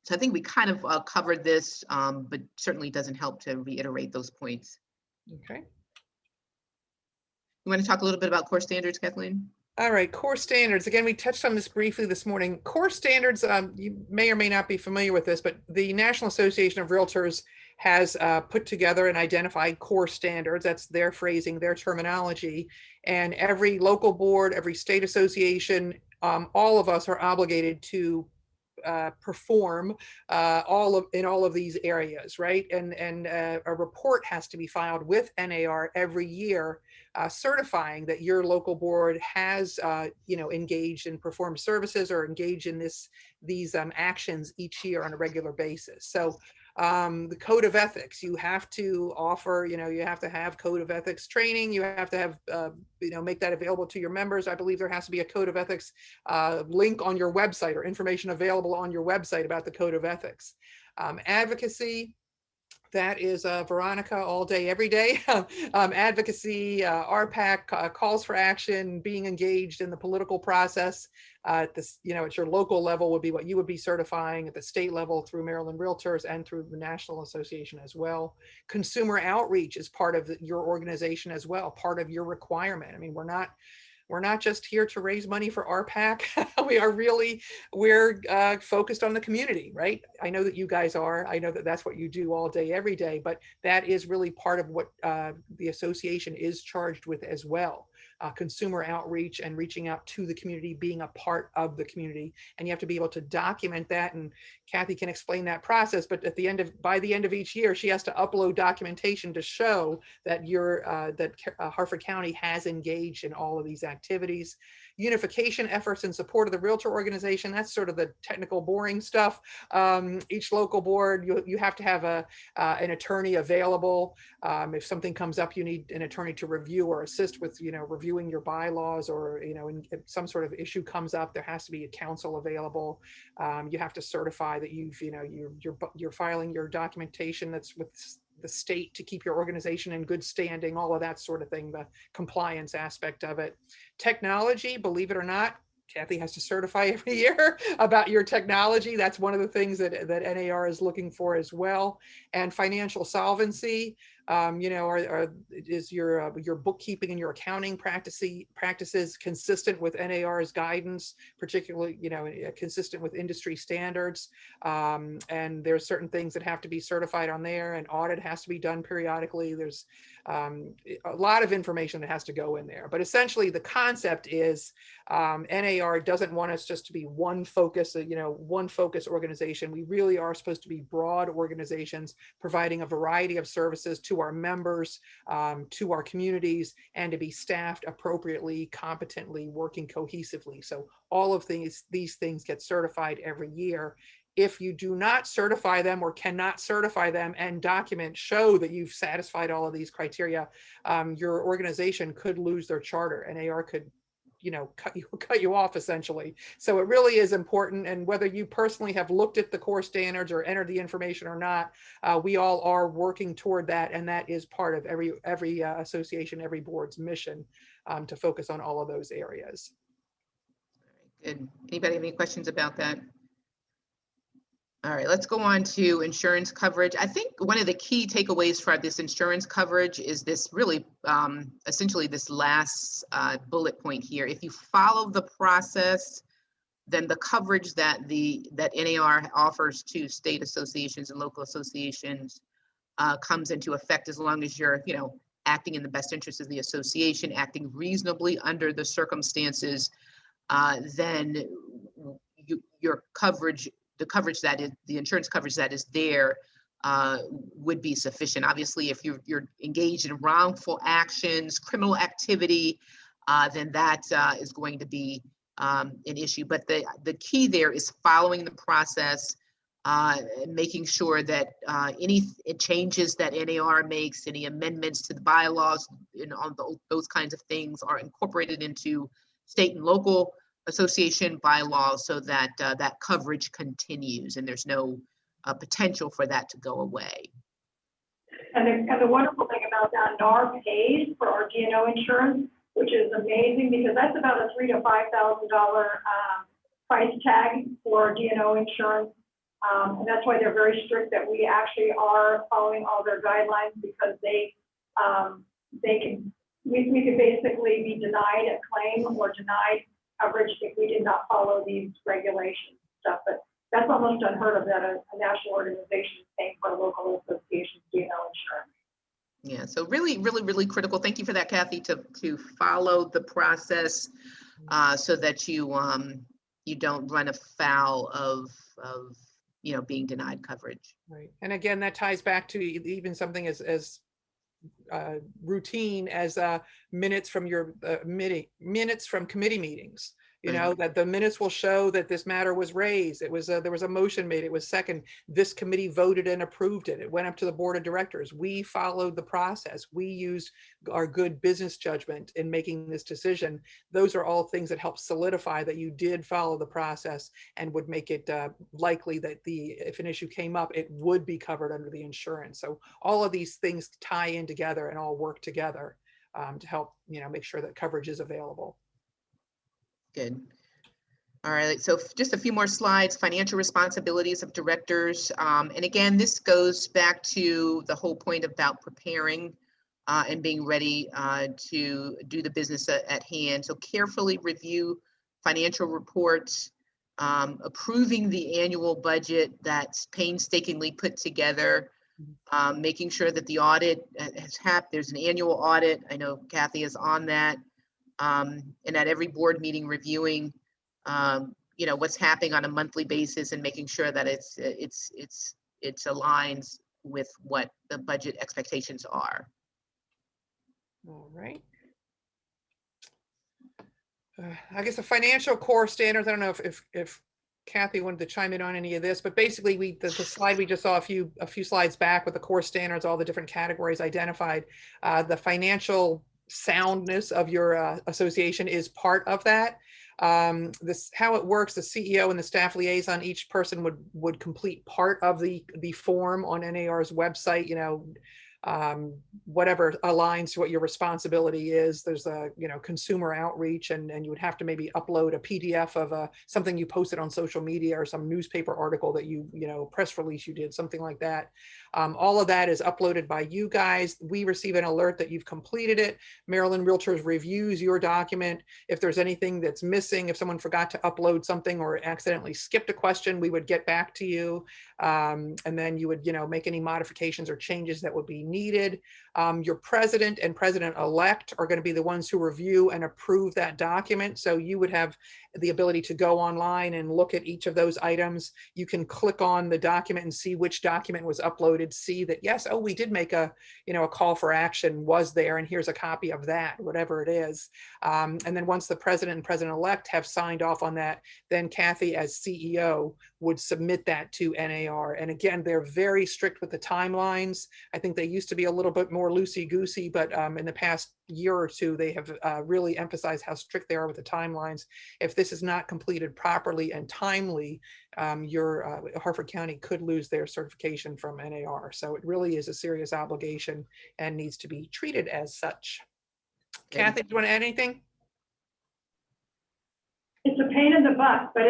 So I think we kind of covered this, but certainly doesn't help to reiterate those points. Okay. You want to talk a little bit about core standards, Kathleen? All right, core standards. Again, we touched on this briefly this morning. Core standards, you may or may not be familiar with this, but the National Association of Realtors has put together and identified core standards. That's their phrasing, their terminology. And every local board, every state association, all of us are obligated to perform in all of these areas, right? And a report has to be filed with NAR every year, certifying that your local board has, engaged in performed services or engaged in these actions each year on a regular basis. So The code of ethics, you have to offer, you have to have code of ethics training. You have to have, make that available to your members. I believe there has to be a code of ethics link on your website or information available on your website about the code of ethics. Advocacy, that is Veronica all day, every day. Advocacy, RPAC, calls for action, being engaged in the political process. At this, at your local level would be what you would be certifying, at the state level through Maryland Realtors and through the National Association as well. Consumer outreach is part of your organization as well, part of your requirement. I mean, we're not just here to raise money for RPAC. We're focused on the community, right? I know that you guys are. I know that that's what you do all day, every day, but that is really part of what the association is charged with as well. Consumer outreach and reaching out to the community, being a part of the community. And you have to be able to document that. And Kathy can explain that process, but by the end of each year, she has to upload documentation to show that Hartford County has engaged in all of these activities. Unification efforts in support of the realtor organization, that's sort of the technical, boring stuff. Each local board, you have to have an attorney available. If something comes up, you need an attorney to review or assist with, reviewing your bylaws, or, if some sort of issue comes up, there has to be a counsel available. You have to certify that you're filing your documentation that's with the state to keep your organization in good standing, all of that sort of thing, the compliance aspect of it. Technology, believe it or not, Kathy has to certify every year about your technology. That's one of the things that NAR is looking for as well. And financial solvency, is your bookkeeping and your accounting practices consistent with NAR's guidance, particularly, consistent with industry standards. And there's certain things that have to be certified on there. An audit has to be done periodically. There's a lot of information that has to go in there. But essentially, the concept is NAR doesn't want us just to be one focus organization. We really are supposed to be broad organizations providing a variety of services to our members, to our communities, and to be staffed appropriately, competently, working cohesively. So all of these things get certified every year. If you do not certify them or cannot certify them and show that you've satisfied all of these criteria, your organization could lose their charter. NAR could cut you off essentially. So it really is important. And whether you personally have looked at the core standards or entered the information or not, we all are working toward that. And that is part of every association, every board's mission, to focus on all of those areas. Good. Anybody have any questions about that? All right, let's go on to insurance coverage. I think one of the key takeaways for this insurance coverage is this really, essentially this last bullet point here. If you follow the process, then the coverage that NAR offers to state associations and local associations comes into effect as long as you're, acting in the best interest of the association, acting reasonably under the circumstances, then your coverage, the insurance coverage that is there would be sufficient. Obviously, if you're engaged in wrongful actions, criminal activity, then that is going to be an issue. But the key there is following the process, making sure that any changes that NAR makes, any amendments to the bylaws, all those kinds of things are incorporated into state and local association bylaws, so that that coverage continues and there's no potential for that to go away. And the wonderful thing about that, NAR pays for our D&O insurance, which is amazing because that's about a $3,000 to $5,000 price tag for D&O insurance. And that's why they're very strict that we actually are following all their guidelines, because we could basically be denied a claim or denied coverage if we did not follow these regulations and stuff. But that's almost unheard of, that a national organization is paying for a local association's D&O insurance. Yeah, so really, really, really critical. Thank you for that, Kathy, to follow the process so that you don't run afoul of being denied coverage. Right. And again, that ties back to even something as routine as minutes from your minutes from committee meetings. You know, that the minutes will show that this matter was raised. It was there was a motion made. It was second. This committee voted and approved it. It went up to the board of directors. We followed the process. We used our good business judgment in making this decision. Those are all things that help solidify that you did follow the process and would make it likely that if an issue came up, it would be covered under the insurance. So all of these things tie in together and all work together to help, make sure that coverage is available. Good. All right, so just a few more slides, financial responsibilities of directors. And again, this goes back to the whole point about preparing and being ready to do the business at hand. So carefully review financial reports, approving the annual budget that's painstakingly put together, making sure that the audit has happened. There's an annual audit. I know Kathy is on that. And at every board meeting reviewing, what's happening on a monthly basis and making sure that it aligns with what the budget expectations are. All right. I guess the financial core standards, I don't know if Kathy wanted to chime in on any of this, but basically the slide we just saw a few slides back with the core standards, all the different categories identified, the financial soundness of your association is part of that. This how it works, the CEO and the staff liaison, each person would complete part of the form on NAR's website, whatever aligns to what your responsibility is. There's a consumer outreach, and you would have to maybe upload a PDF of something you posted on social media or some newspaper article that press release you did, something like that. All of that is uploaded by you guys. We receive an alert that you've completed it. Maryland Realtors reviews your document. If there's anything that's missing, if someone forgot to upload something or accidentally skipped a question, we would get back to you. And then you would make any modifications or changes that would be needed. Your president and president-elect are going to be the ones who review and approve that document. So you would have the ability to go online and look at each of those items. You can click on the document and see which document was uploaded, see that, yes, oh, we did make a call for action was there, and here's a copy of that, whatever it is. And then once the president and president-elect have signed off on that, then Kathy as CEO would submit that to NAR. And again, they're very strict with the timelines. I think they used to be a little bit more loosey-goosey, but in the past year or two, they have really emphasized how strict they are with the timelines. If this is not completed properly and timely, Hartford County could lose their certification from NAR. So it really is a serious obligation and needs to be treated as such. Kathy, do you want to add anything? It's a pain in the butt, but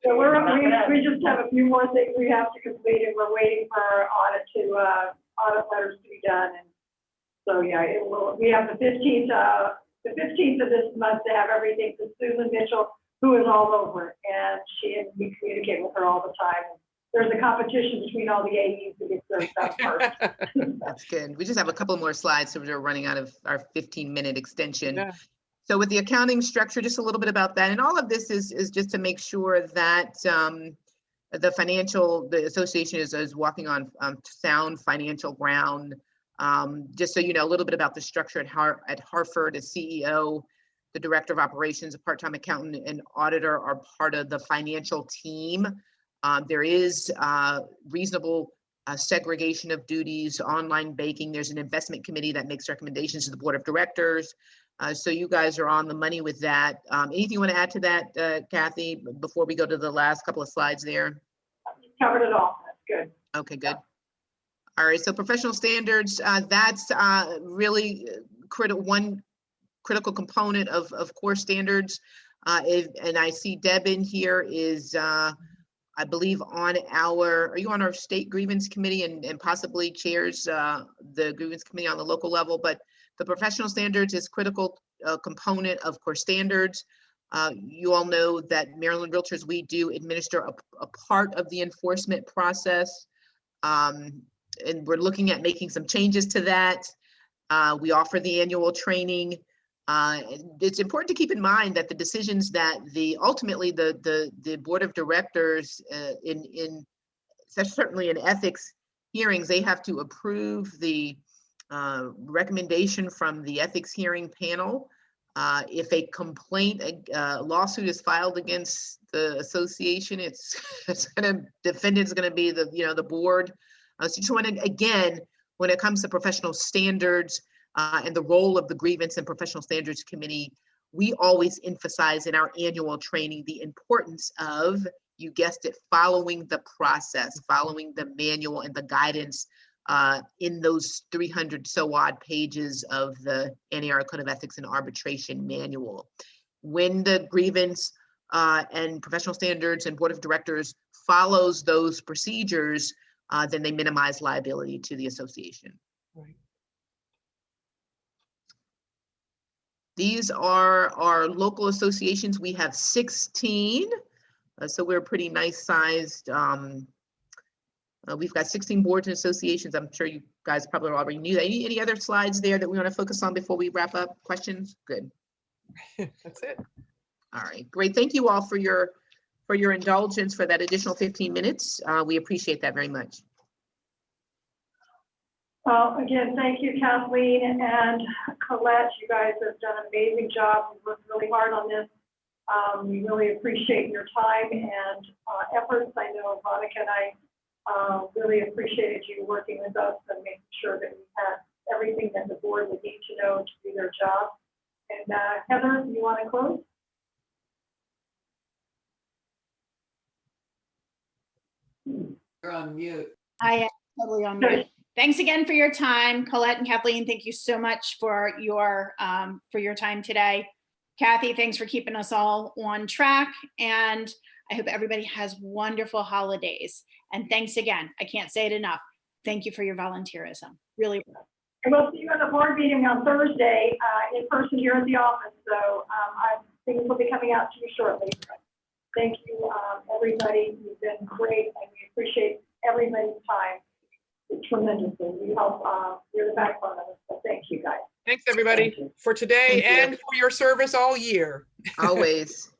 so we just have a few more things we have to complete, and we're waiting for our audit letters to be done. And so yeah, we have the 15th of this month to have everything to Susan Mitchell, who is all over it, and we communicate with her all the time. There's a competition between all the AEs to get their stuff first. That's good. We just have a couple more slides, so we're running out of our 15-minute extension. Yeah. So with the accounting structure, just a little bit about that. And all of this is just to make sure that the association is walking on sound financial ground. Just so you know a little bit about the structure at Hartford, as CEO, the director of operations, a part-time accountant, and auditor are part of the financial team. There is reasonable segregation of duties, online banking. There's an investment committee that makes recommendations to the board of directors. So you guys are on the money with that. Anything you want to add to that, Kathy, before we go to the last couple of slides there? You covered it all. That's good. Okay, good. All right, so professional standards, that's really one critical component of core standards. And I see Deb in here is, I believe, are you on our state grievance committee and possibly chairs the grievance committee on the local level? But the professional standards is critical component of core standards. You all know that Maryland Realtors, we do administer a part of the enforcement process. And we're looking at making some changes to that. We offer the annual training. It's important to keep in mind that the decisions that ultimately the board of directors certainly in ethics hearings, they have to approve the recommendation from the ethics hearing panel. If a complaint, a lawsuit is filed against the association, defendant's gonna be the, the board. So just want to, again, when it comes to professional standards and the role of the Grievance and Professional Standards Committee, we always emphasize in our annual training the importance of, you guessed it, following the process, following the manual and the guidance in those 300 so odd pages of the NAR Code of Ethics and Arbitration Manual. When the Grievance and Professional Standards and Board of Directors follows those procedures, then they minimize liability to the association. Right. These are our local associations. We have 16, so we're pretty nice sized. We've got 16 boards and associations. I'm sure you guys probably already knew that. Any other slides there that we want to focus on before we wrap up? Questions? Good. That's it. All right, great. Thank you all for your indulgence for that additional 15 minutes. We appreciate that very much. Well, again, thank you, Kathleen and Colette. You guys have done an amazing job. We worked really hard on this. We really appreciate your time and efforts. I know Monica and I really appreciated you working with us and making sure that we had everything that the board would need to know to do their job. And Heather, you want to close? You're on mute. I am totally on mute. Thanks again for your time, Colette and Kathleen. Thank you so much for your time today. Kathy, thanks for keeping us all on track. And I hope everybody has wonderful holidays. And thanks again. I can't say it enough. Thank you for your volunteerism. Really. And we'll see you at the board meeting on Thursday in person here at the office. So things will be coming out to you shortly. Thank you, everybody. You've been great, and we appreciate everybody's time tremendously. You help. You're the backbone of it. So thank you, guys. Thanks, everybody, for today and for your service all year. Always.